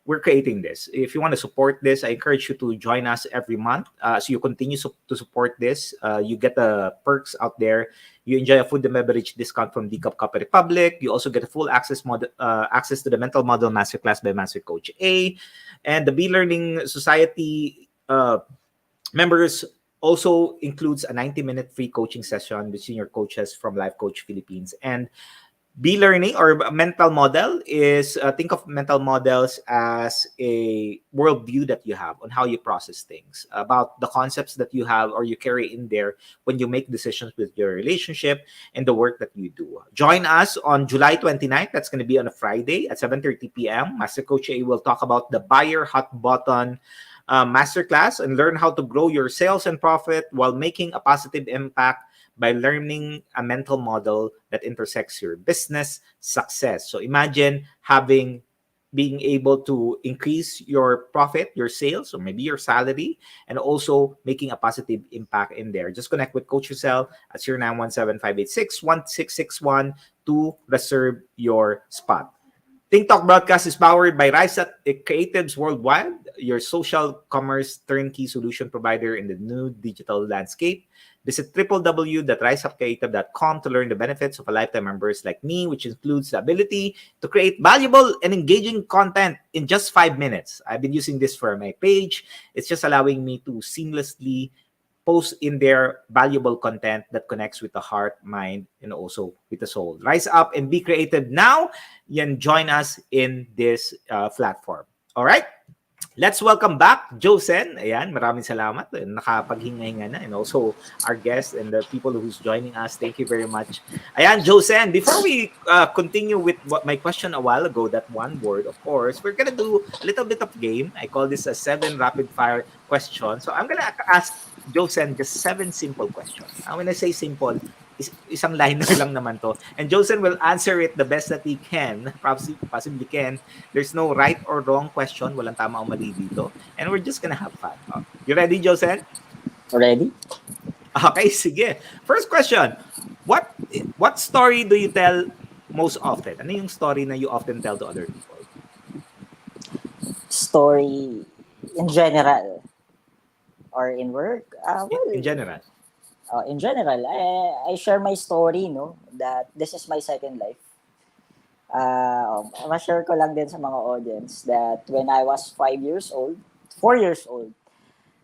we're creating this. If you want to support this, I encourage you to join us every month. So you continue to support this. You get the perks out there. You enjoy a food and beverage discount from Decaf Coffee Republic. You also get a full access to the Mental Model Masterclass by Master Coach A. And the B-Learning Society members also includes a 90-minute free coaching session with senior coaches from Life Coach Philippines. And B-Learning or mental model is think of mental models as a worldview that you have on how you process things, about the concepts that you have or you carry in there when you make decisions with your relationship and the work that you do. Join us on July 29th. That's going to be on a Friday at 7:30 p.m. Master Coach A will talk about the buyer hot button masterclass and learn how to grow your sales and profit while making a positive impact by learning a mental model that intersects your business success. So imagine being able to increase your profit, your sales, or maybe your salary, and also making a positive impact in there. Just connect with Coach Giselle at 0917-586-1661 to reserve your spot. Think Talk Broadcast is powered by Rise Up Creatives Worldwide, your social commerce turnkey solution provider in the new digital landscape. Visit www.riseupcreative.com to learn the benefits of a lifetime members like me, which includes the ability to create valuable and engaging content in just 5 minutes. I've been using this for my page. It's just allowing me to seamlessly post in their valuable content that connects with the heart, mind, and also with the soul. Rise up and be creative now. Join us in this platform. All right? Let's welcome back Josen. Ayan, maraming salamat. Nakapaghinga-hinga na. And also our guests and the people who's joining us. Thank you very much. Ayan, Josen, before we continue with my question a while ago, that one word, of course, we're gonna do a little bit of game. I call this a 7 rapid fire question. So I'm gonna ask Josen just 7 simple questions. When I say simple, isang liner lang naman to. And Josen will answer it the best that he can, possibly can. There's no right or wrong question. Walang tama o mali dito. And we're just gonna have fun. You ready, Josen? Ready? Okay, sige. First question. What story do you tell most often? Ano yung story na you often tell to other people? Story in general or in work? In general. In general, I share my story, that this is my second life. Ma-share ko lang din sa mga audience that when I was 4 years old,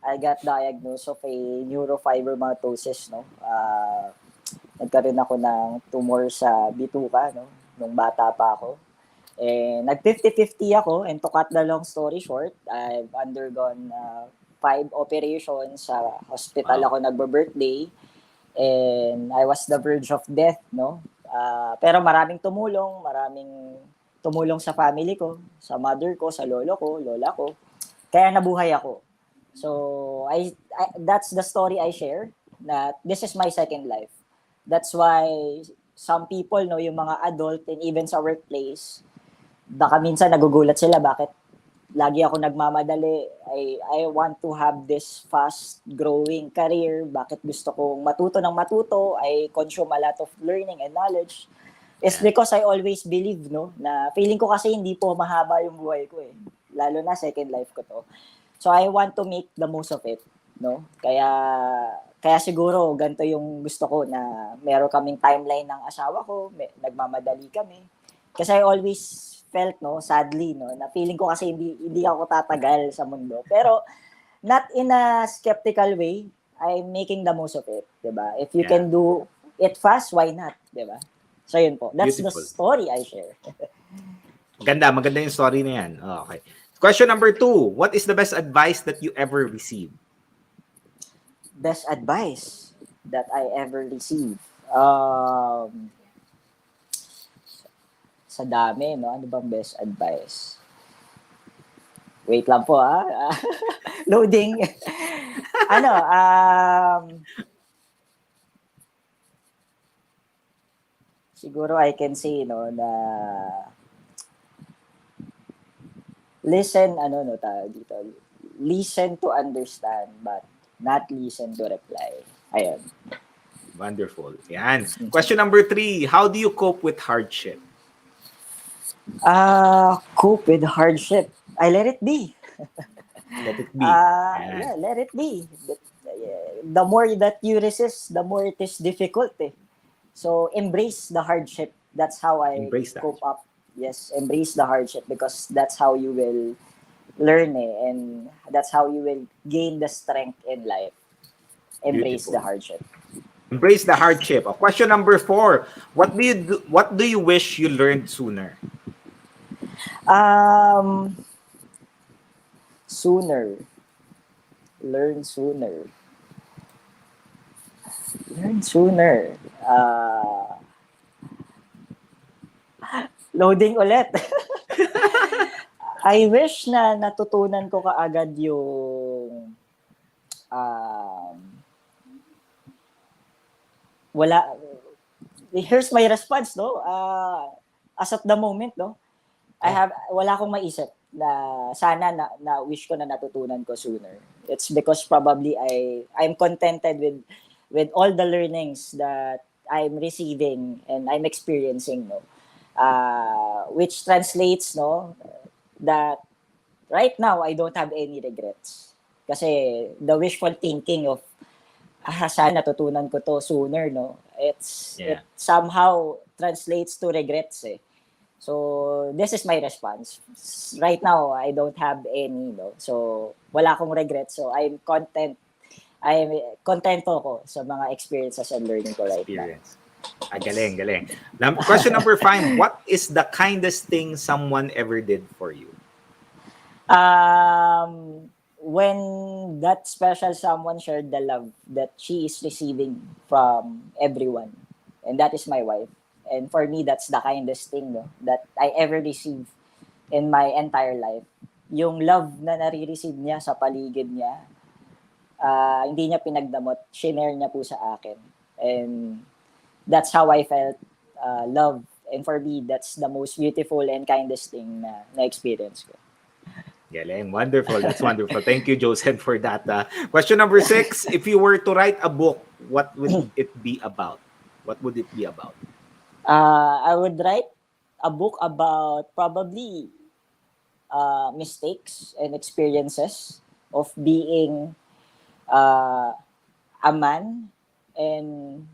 I got diagnosed of a neurofibromatosis, nagkaroon ako ng tumor sa bituka, nung bata pa ako. And nag-50-50 ako, and to cut the long story short, I've undergone 5 operations sa hospital. Ako nagbe-birthday and I was the verge of death, pero maraming tumulong sa family ko, sa mother ko, sa lola ko, kaya nabuhay ako. So that's the story I share, that this is my second life. That's why some people, yung mga adult and even sa workplace, baka minsan nagugulat sila bakit lagi ako nagmamadali. I want to have this fast-growing career. Bakit gusto kong matuto ng matuto? I consume a lot of learning and knowledge. It's because I always believe, na feeling ko kasi hindi po mahaba yung buhay ko eh. Lalo na second life ko to. So I want to make the most of it, Kaya siguro ganito yung gusto ko, na meron kaming timeline ng asawa ko, nagmamadali kami. Kasi I always felt, no, sadly, no, na feeling ko kasi hindi ako tatagal sa mundo. Pero not in a skeptical way. I'm making the most of it, 'di ba? If you Yeah. can do it fast, why not, 'di ba? So yun po. That's the Beautiful. story I share. Maganda yung story na yan. Okay. Question number 2. What is the best advice that you ever received? Best advice that I ever received. Sa dami, no? Ano bang best advice? Wait lang po, Loading. Ano, siguro I can say, no, na listen, dito, listen to understand, but not listen to reply. Ayun. Wonderful. Yan. Question number 3. How do you cope with hardship? Cope with hardship. I let it be. Let it be. Yeah, let it be. The more that you resist, the more it is difficult. So embrace the hardship. That's how I cope up. Yes, embrace the hardship because that's how you will learn and that's how you will gain the strength in life. Embrace Beautiful. the hardship. Embrace the hardship. Question number 4. What do you wish you learned sooner? Sooner. Learn sooner. Learn sooner. Loading ulit. I wish na natutunan ko kaagad yung here's my response, no? As of the moment, no? Wala akong maisip na sana na wish ko na natutunan ko sooner. It's because probably I'm contented with all the learnings that I'm receiving and I'm experiencing, no? Which translates, no, that right now I don't have any regrets. Kasi the wishful thinking of sana natutunan ko to sooner, no? It somehow translates to regrets. So this is my response. Right now I don't have any, no. So wala akong regrets. So I'm contento ko sa mga experiences and learning ko right now. Galing. Question number 5. What is the kindest thing someone ever did for you? When that special someone shared the love that she is receiving from everyone. And that is my wife. And for me, that's the kindest thing, no, that I ever received in my entire life. Yung love na nare-receive niya sa paligid niya, hindi niya pinagdamot, shinare niya po sa akin. And that's how I felt love. And for me, that's the most beautiful and kindest thing na experience ko. Galing. Wonderful. That's wonderful. Thank you, Josen, for that. Question number 6. If you were to write a book, what would it be about? What would it be about? I would write a book about probably mistakes and experiences of being a man and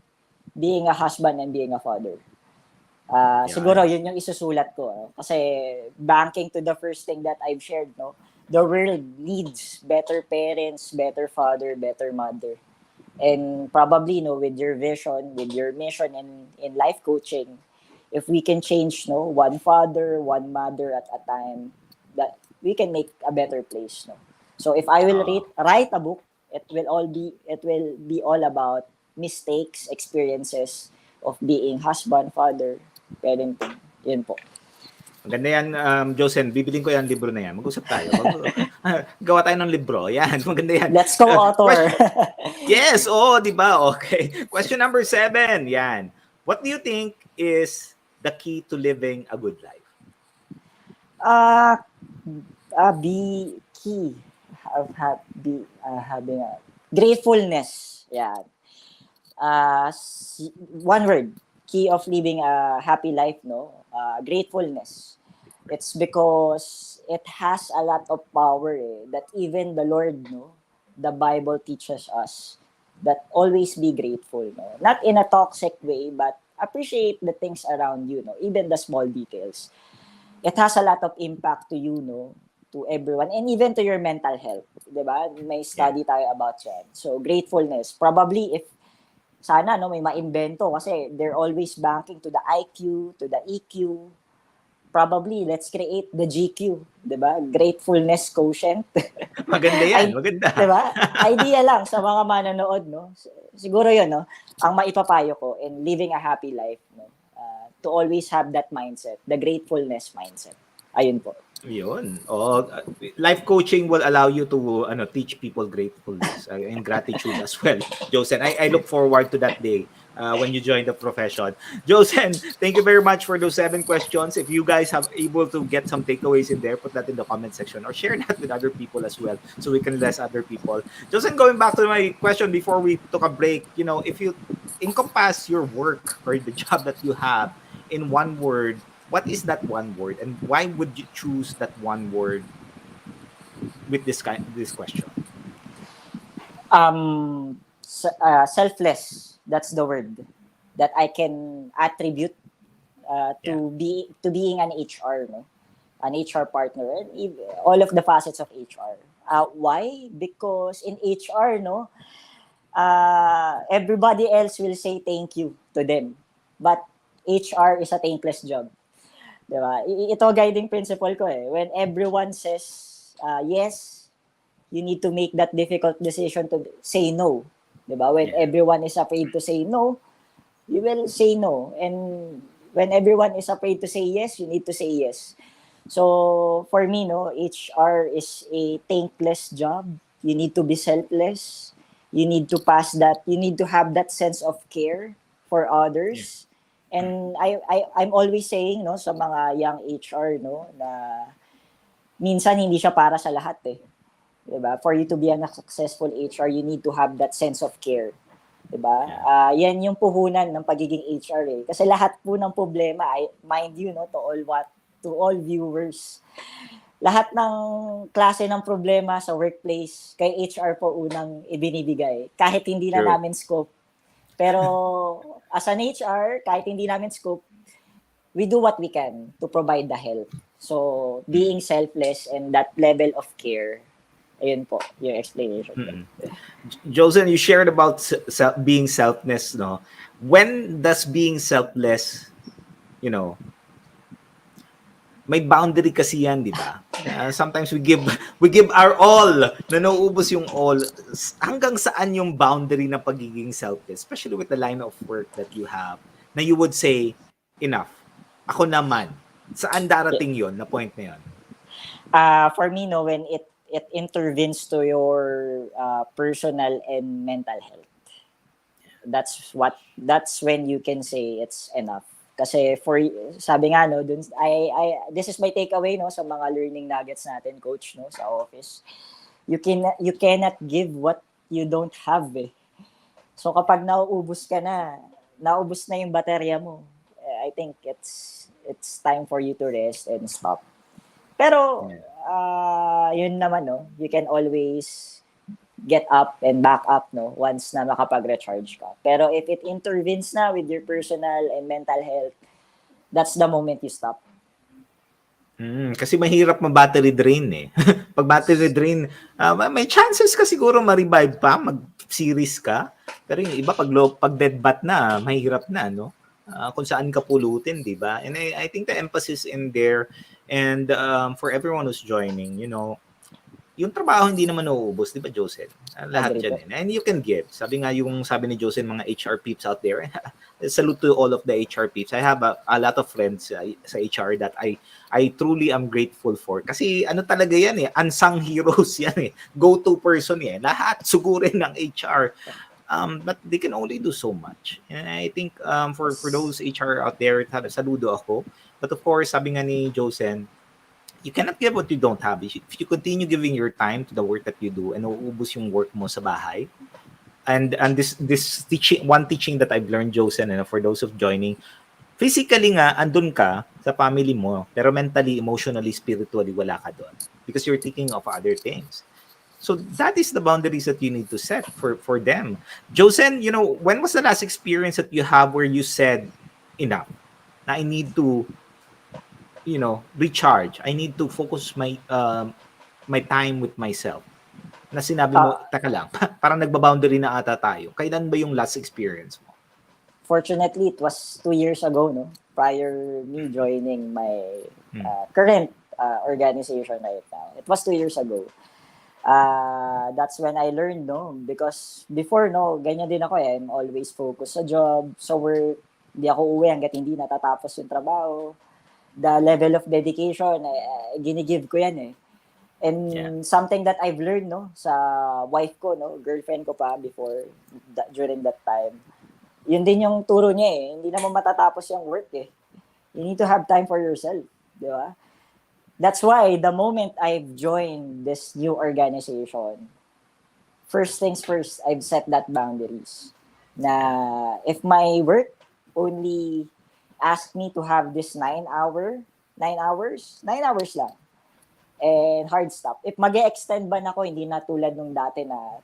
being a husband and being a father. Siguro yun yung isusulat ko. Kasi banking to the first thing that I've shared, no, the world needs better parents, better father, better mother. And probably, no, with your vision, with your mission in life coaching, if we can change, no, one father, one mother at a time, that we can make a better place, no. So if I will write a book, it will be all about mistakes, experiences of being husband, father, parenting. Yun po. Maganda yan, Josen. Bibiling ko yan libro na yan. Mag-usap tayo. Gawa tayo ng libro. Yan, maganda yan. Let's go, author. Yes, di ba? Okay. Question number 7. Yan. What do you think is the key to living a good life? Be key of having a gratefulness. Yeah. One word. Key of living a happy life, no? Gratefulness. It's because it has a lot of power that even the Lord, no, the Bible teaches us that always be grateful, no? Not in a toxic way, but appreciate the things around you, no, even the small details. it has a lot of impact to you, no? To everyone, and even to your mental health. Diba? May study tayo about yan. So, gratefulness. Probably, if sana, no, may maimbento kasi they're always banking to the IQ, to the EQ. Probably, let's create the GQ. Diba? Gratefulness quotient. Maganda yan, maganda. Diba? Idea lang sa mga manonood, no? Siguro yun, no? Ang maipapayo ko in living a happy life, no? To always have that mindset, the gratefulness mindset. Ayun po. Yun. Life coaching will allow you to teach people gratefulness and gratitude as well. Josen, I look forward to that day when you join the profession. Josen, thank you very much for those 7 questions. If you guys have able to get some takeaways in there, put that in the comment section or share that with other people as well so we can bless other people. Josen, going back to my question before we took a break, if you encompass your work or the job that you have in one word, what is that one word, and why would you choose that one word with this question? Selfless. That's the word that I can attribute to being an HR, no, an HR partner, and all of the facets of HR. Why? Because in HR, no, everybody else will say thank you to them, but HR is a thankless job. Diba? Ito guiding principle ko eh. When everyone says yes, you need to make that difficult decision to say no. Diba? When everyone is afraid to say no, you will say no. And when everyone is afraid to say yes, you need to say yes. So for me, no, HR is a thankless job. You need to be selfless. You need to pass that. You need to have that sense of care for others. And I'm always saying, no, sa mga young HR, no, na minsan hindi siya para sa lahat eh. Diba? For you to be a successful HR, you need to have that sense of care. Diba? Yan yung puhunan ng pagiging HR eh. Kasi lahat po ng problema, mind you, no, to all viewers, lahat ng klase ng problema sa workplace, kay HR po unang ibinibigay. Kahit hindi na namin scope. Pero as an HR, kahit hindi namin scope, we do what we can to provide the help. So, being selfless and that level of care, ayun po, yung explanation. Josen, you shared about being selfless, no? When does being selfless, may boundary kasi yan, di ba? Sometimes we give our all, na nauubos yung all. Hanggang saan yung boundary ng pagiging selfless, especially with the line of work that you have, na you would say, enough. Ako naman. Saan darating yon na point na yon? For me, no, when it intervenes to your personal and mental health, that's when you can say it's enough. Kasi sabi nga, no, dun, this is my takeaway, no, sa mga learning nuggets natin, coach, no, sa office. You cannot give what you don't have eh. So kapag naubos na yung baterya mo, I think it's time for you to rest and stop. Pero yun naman, no, you can always get up and back up, no, once na makapag-recharge ka. Pero if it intervenes na with your personal and mental health, that's the moment you stop. Kasi mahirap ma-battery drain eh. Pag battery drain, may chances ka siguro ma-revive pa, mag-series ka. Pero yung iba, pag dead bat na, mahirap na, no? Kung saan ka pulutin, di ba? And I think the emphasis in there, and for everyone who's joining, yung trabaho hindi naman nauubos, di ba, Josen? Lahat dyan. And you can give. Sabi ni Josen, mga HR peeps out there, salute to all of the HR peeps. I have a lot of friends sa HR that I truly am grateful for. Kasi ano talaga yan eh, unsung heroes yan eh. Go-to person yan. Lahat sugurin ng HR. But they can only do so much. And I think for those HR out there, saludo ako. But of course, sabi nga ni Josen, you cannot give what you don't have. If you continue giving your time to the work that you do and nauubos yung work mo sa bahay, and this teaching, one teaching that I've learned, Josen, and for those of joining, physically nga, andun ka sa family mo, pero mentally, emotionally, spiritually, wala ka doon. Because you're thinking of other things. So that is the boundaries that you need to set for them. Josen, when was the last experience that you have where you said, enough, na I need to recharge. I need to focus my time with myself. Na sinabi mo, Uh, taka lang, parang nagba-boundary na ata tayo. Kailan ba yung last experience mo? Fortunately, it was 2 years ago, no? Prior me joining my Hmm. current organization right now. It was 2 years ago. That's when I learned, no? Because before, no, ganyan din ako eh. I'm always focused sa job, sa work. Hindi ako uwi hanggat hindi natatapos yung trabaho. The level of dedication, ginigive ko yan eh. Yeah. And something that I've learned, no, sa wife ko, no, girlfriend ko pa before, during that time, yun din yung turo niya eh. Hindi naman matatapos yung work eh. You need to have time for yourself. Di ba? That's why the moment I've joined this new organization, first things first, I've set that boundaries. Na if my work only ask me to have this 9 hours lang. And hard stop. If mag-extend ba na ako, hindi na tulad nung dati na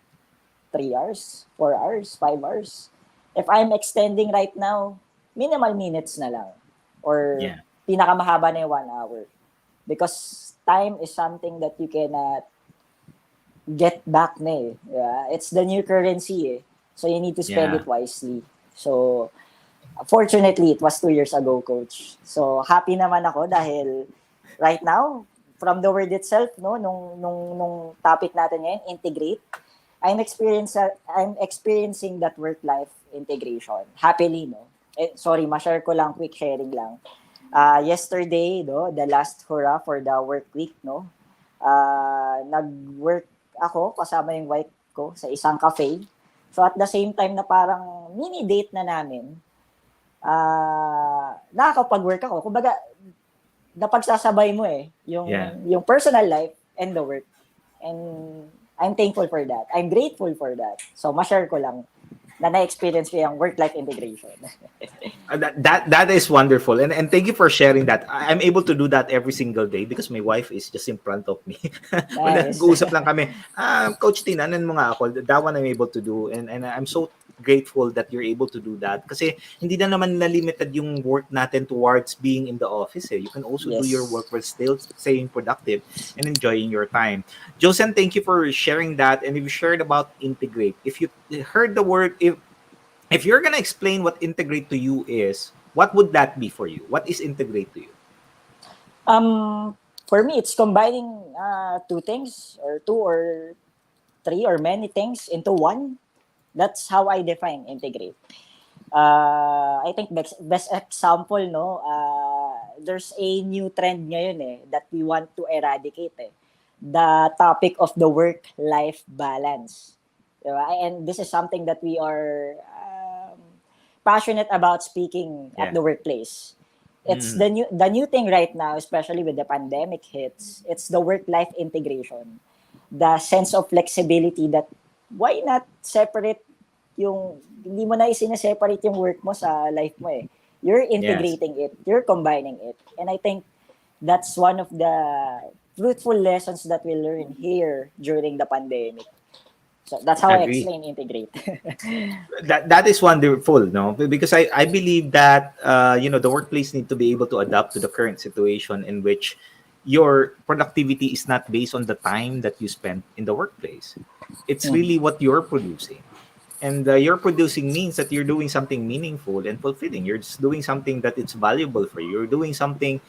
3 hours, 4 hours, 5 hours. If I'm extending right now, minimal minutes na lang. Or Yeah. pinakamahaba na yung 1 hour. Because time is something that you cannot get back na eh. Yeah? It's the new currency eh. So you need to spend Yeah. it wisely. So, fortunately, it was 2 years ago, Coach. So, happy naman ako dahil right now, from the word itself, no, nung topic natin ngayon, integrate, I'm experiencing that work-life integration. Happily, no? Sorry, ma-share ko lang, quick sharing lang. Yesterday, no, the last hurrah for the work week, no? Nag-work ako kasama yung wife ko sa isang cafe. So at the same time na parang mini date na namin, nakakapag-work ako. Kumbaga, napagsasabay mo eh, Yeah. yung personal life and the work. And I'm thankful for that. I'm grateful for that. So, ma-share ko lang na na-experience ko yung work-life integration. That is wonderful, and thank you for sharing that. I'm able to do that every single day because my wife is just in front of me. When Nice. nag-uusap lang kami, Coach tinanan mo nga ako. That one I'm able to do, and I'm so grateful that you're able to do that kasi hindi na naman na-limited yung work natin towards being in the office eh. You can also do your Yes. work while still staying productive and enjoying your time. Josen, thank you for sharing that, and you shared about integrate. If you heard the word, if you're gonna explain what integrate to you is, what would that be for you? What is integrate to you? For me, it's combining two things or two or three or many things into one. That's how I define integrate. I think best example, no, there's a new trend ngayon eh, that we want to eradicate eh. The topic of the work-life balance. Diba? And this is something that we are passionate about speaking at Yeah. the workplace. It's the new thing right now, especially with the pandemic hits. It's the work-life integration, the sense of flexibility that why not separate yung hindi mo na isineseparate yung work mo sa life mo eh. You're Yes. integrating it, you're combining it. And I think that's one of the fruitful lessons that we learn here during the pandemic. So that's how I Agree. explain integrate. That is wonderful, no? Because I believe that the workplace need to be able to adapt to the current situation in which your productivity is not based on the time that you spend in the workplace. It's Mm. really what you're producing. And you're producing means that you're doing something meaningful and fulfilling. You're just doing something that it's valuable for you. You're doing something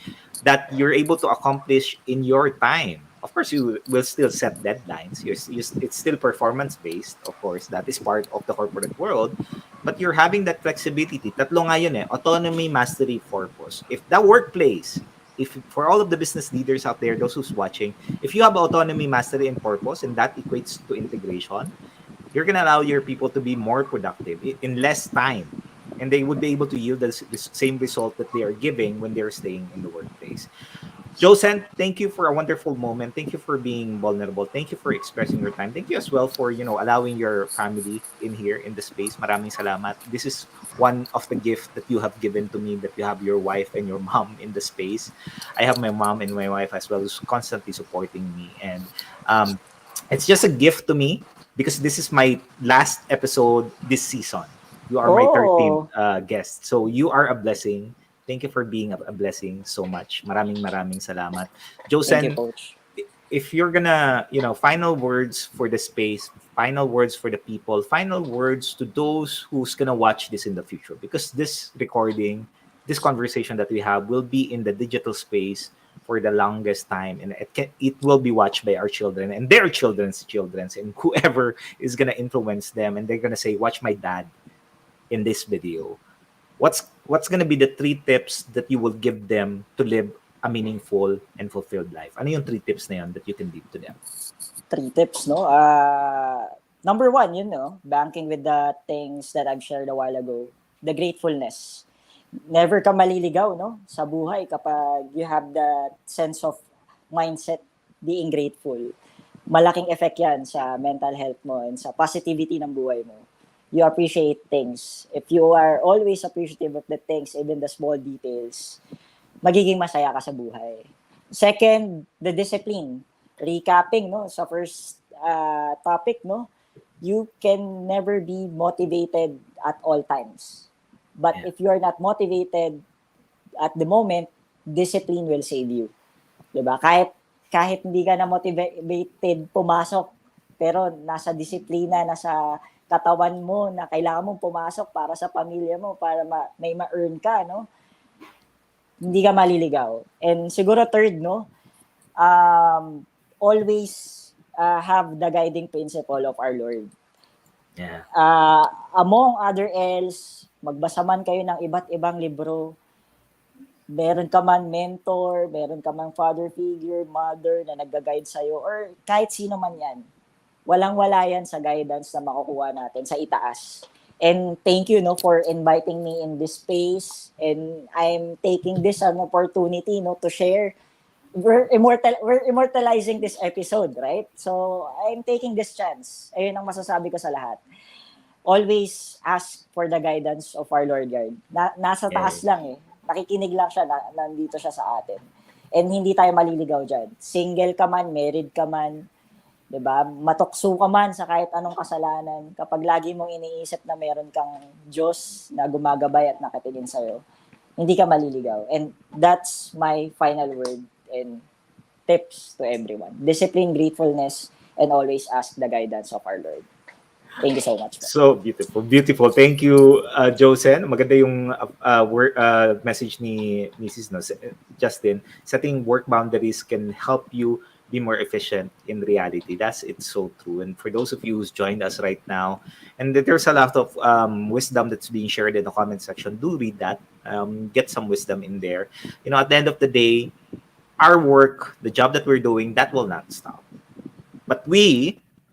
that you're able to accomplish in your time. Of course, you will still set deadlines. It's still performance based. Of course, that is part of the corporate world. But you're having that flexibility. Tatlo nga yun eh. Autonomy, mastery, purpose. If the workplace, if for all of the business leaders out there, those who's watching, if you have autonomy, mastery, and purpose, and that equates to integration, you're going to allow your people to be more productive in less time, and they would be able to yield the same result that they are giving when they're staying in the workplace. Josen, thank you for a wonderful moment. Thank you for being vulnerable. Thank you for expressing your time. Thank you as well for allowing your family in here in the space. Maraming salamat. This is one of the gifts that you have given to me, that you have your wife and your mom in the space. I have my mom and my wife as well, who's constantly supporting me, and it's just a gift to me because this is my last episode this season. You are my 13th Oh, guest, so you are a blessing. Thank you for being a blessing so much. Maraming salamat. Thank you, Josen, Coach. if you're gonna, final words for the space, final words for the people, final words to those who's gonna watch this in the future, because this recording, this conversation that we have will be in the digital space for the longest time, and it will be watched by our children and their children's and whoever is gonna influence them, and they're gonna say, watch my dad in this video. What's gonna be the 3 tips that you will give them to live a meaningful and fulfilled life? Ano yung 3 tips na yun that you can give to them? 3 tips, no? Number 1, banking with the things that I've shared a while ago. The gratefulness. Never ka maliligaw, no? Sa buhay kapag you have that sense of mindset being grateful. Malaking effect yan sa mental health mo and sa positivity ng buhay mo. You appreciate things. If you are always appreciative of the things, even the small details, magiging masaya ka sa buhay. Second, the discipline. Recapping, no, sa first topic, no, you can never be motivated at all times. But if you are not motivated at the moment, discipline will save you. Diba? Kahit hindi ka na motivated pumasok, pero nasa disiplina, nasa katawan mo na kailangan mong pumasok para sa pamilya mo, para may ma-earn ka, no? Hindi ka maliligaw. And siguro third, no, always have the guiding principle of our Lord. Yeah. Among other else, magbasa man kayo ng iba't ibang libro, meron ka man mentor, meron ka man father figure, mother na nag-guide sa'yo, or kahit sino man yan, walang-wala yan sa guidance na makukuha natin sa itaas. And thank you, no, for inviting me in this space. And I'm taking this an opportunity, no, to share. We're immortalizing this episode, right? So I'm taking this chance. Ayun ang masasabi ko sa lahat. Always ask for the guidance of our Lord God. Nasa taas lang eh. Nakikinig lang siya, nandito siya sa atin. And hindi tayo maliligaw dyan. Single ka man, married ka man, diba? Matukso ka man sa kahit anong kasalanan. Kapag lagi mong iniisip na meron kang Diyos na gumagabay at nakatingin sa'yo, hindi ka maliligaw. And that's my final word and tips to everyone. Discipline, gratefulness, and always ask the guidance of our Lord. Thank you so much. So beautiful. Thank you, Josen. Maganda yung message ni Mrs. Justin. Setting work boundaries can help you be more efficient in reality. It's so true. And for those of you who's joined us right now, and there's a lot of wisdom that's being shared in the comment section. Do read that. Get some wisdom in there. At the end of the day, our work, the job that we're doing, that will not stop. But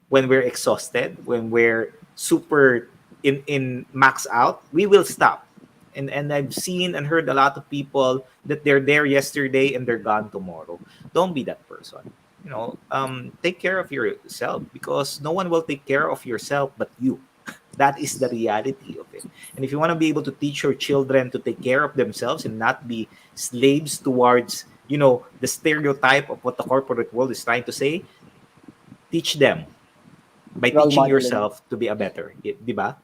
when we're exhausted, when we're super in max out, we will stop. And I've seen and heard a lot of people that they're there yesterday and they're gone tomorrow. Don't be that person. Take care of yourself, because no one will take care of yourself but you. That is the reality of it. And if you want to be able to teach your children to take care of themselves and not be slaves towards, the stereotype of what the corporate world is trying to say, teach them by teaching yourself to be a better, diba?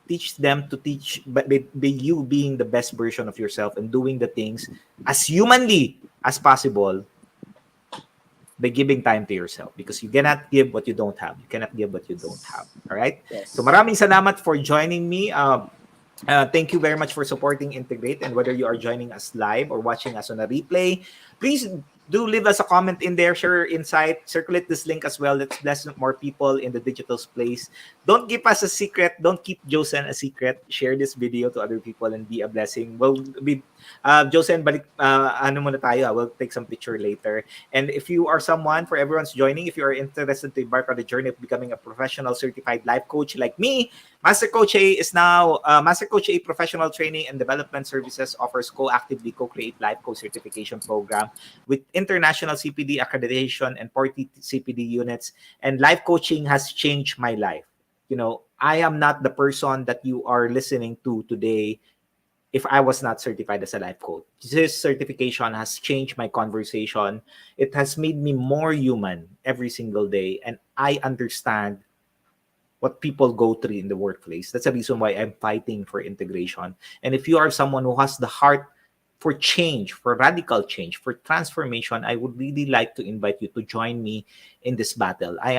Teach them to teach, but by you being the best version of yourself and doing the things as humanly as possible by giving time to yourself, because you cannot give what you don't have. You cannot give what you don't have. All right? Yes. So maraming salamat for joining me. Thank you very much for supporting Integrate, and whether you are joining us live or watching us on a replay, please do leave us a comment in there, share your insight, circulate this link as well. Let's bless more people in the digital space. Don't keep us a secret. Don't keep Josen a secret. Share this video to other people and be a blessing. We'll be Josen, balik muna tayo. We'll take some picture later. And if you are someone, for everyone's joining, if you are interested to embark on the journey of becoming a professional certified life coach like me, Master Coach A is now Master Coach A Professional Training and Development Services offers co-create life coach certification program with international CPD accreditation and 40 CPD units. And life coaching has changed my life. I am not the person that you are listening to today if I was not certified as a life coach. This certification has changed my conversation. It has made me more human every single day. And I understand what people go through in the workplace. That's the reason why I'm fighting for integration. And if you are someone who has the heart for change, for radical change, for transformation, I would really like to invite you to join me in this battle. I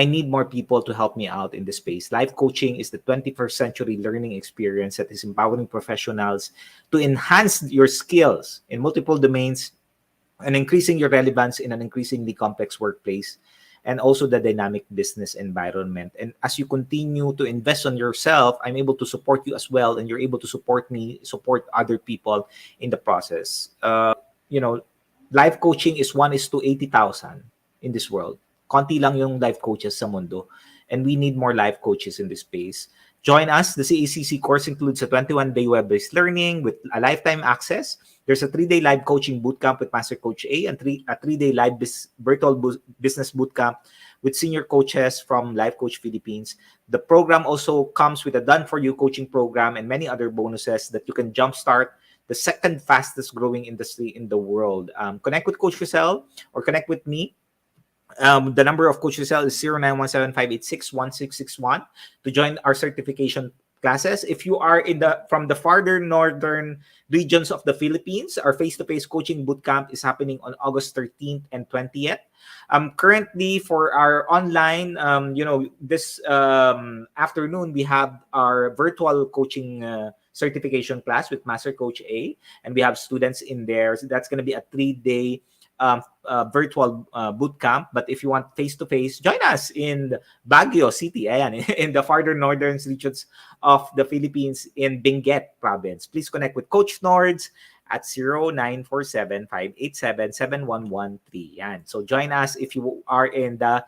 need more people to help me out in this space. Life coaching is the 21st century learning experience that is empowering professionals to enhance your skills in multiple domains and increasing your relevance in an increasingly complex workplace and also the dynamic business environment. And as you continue to invest on yourself, I'm able to support you as well, and you're able to support me, support other people in the process. You know, life coaching is 1 is to 80,000 in this world. Konti lang yung life coaches sa mundo. And we need more life coaches in this space. Join us. The CACC course includes a 21-day web-based learning with a lifetime access. There's a 3-day live coaching bootcamp with Master Coach A and a 3-day live virtual business bootcamp with senior coaches from Life Coach Philippines. The program also comes with a done-for-you coaching program and many other bonuses that you can jumpstart the second fastest growing industry in the world. Connect with Coach Rizal or connect with me. The number of Coach Rizal is 0917-586-1661 to join our certification classes. If you are from the farther northern regions of the Philippines, our face-to-face coaching bootcamp is happening on August 13th and 20th. Currently, for our online, this afternoon, we have our virtual coaching certification class with Master Coach A, and we have students in there. So that's going to be a 3-day virtual boot camp. But if you want face-to-face, join us in Baguio City, ayan, in the farther northern regions of the Philippines in Benguet province. Please connect with Coach Nords at 0947-587-7113. Yan. So join us if you are in the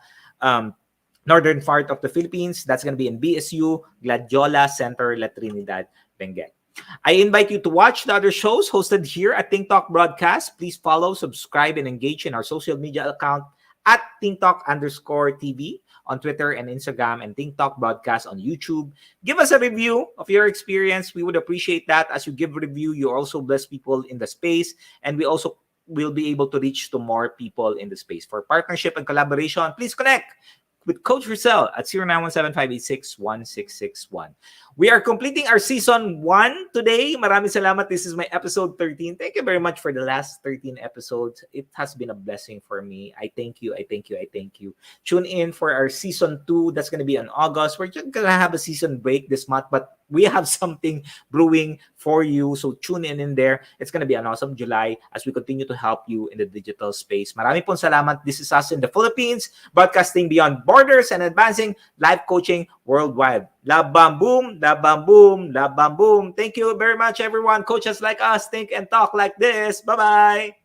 northern part of the Philippines. That's going to be in BSU, Gladiola Center, La Trinidad, Benguet. I invite you to watch the other shows hosted here at Think Talk Broadcast. Please follow, subscribe, and engage in our social media account at ThinkTalk_TV on Twitter and Instagram, and Think Talk Broadcast on YouTube. Give us a review of your experience. We would appreciate that. As you give review, you also bless people in the space, and we also will be able to reach to more people in the space. For partnership and collaboration, please connect with Coach Rizal at 0917-586-1661. We are completing our season 1 today. Maraming salamat. This is my episode 13. Thank you very much for the last 13 episodes. It has been a blessing for me. I thank you. I thank you. I thank you. Tune in for our season 2. That's going to be in August. We're just going to have a season break this month, but we have something brewing for you. So tune in there. It's going to be an awesome July as we continue to help you in the digital space. Maraming pong salamat. This is us in the Philippines, broadcasting beyond borders and advancing life coaching worldwide. Love, bam, boom, love, bam, boom, love, bam, boom. Thank you very much, everyone. Coaches like us think and talk like this. Bye-bye.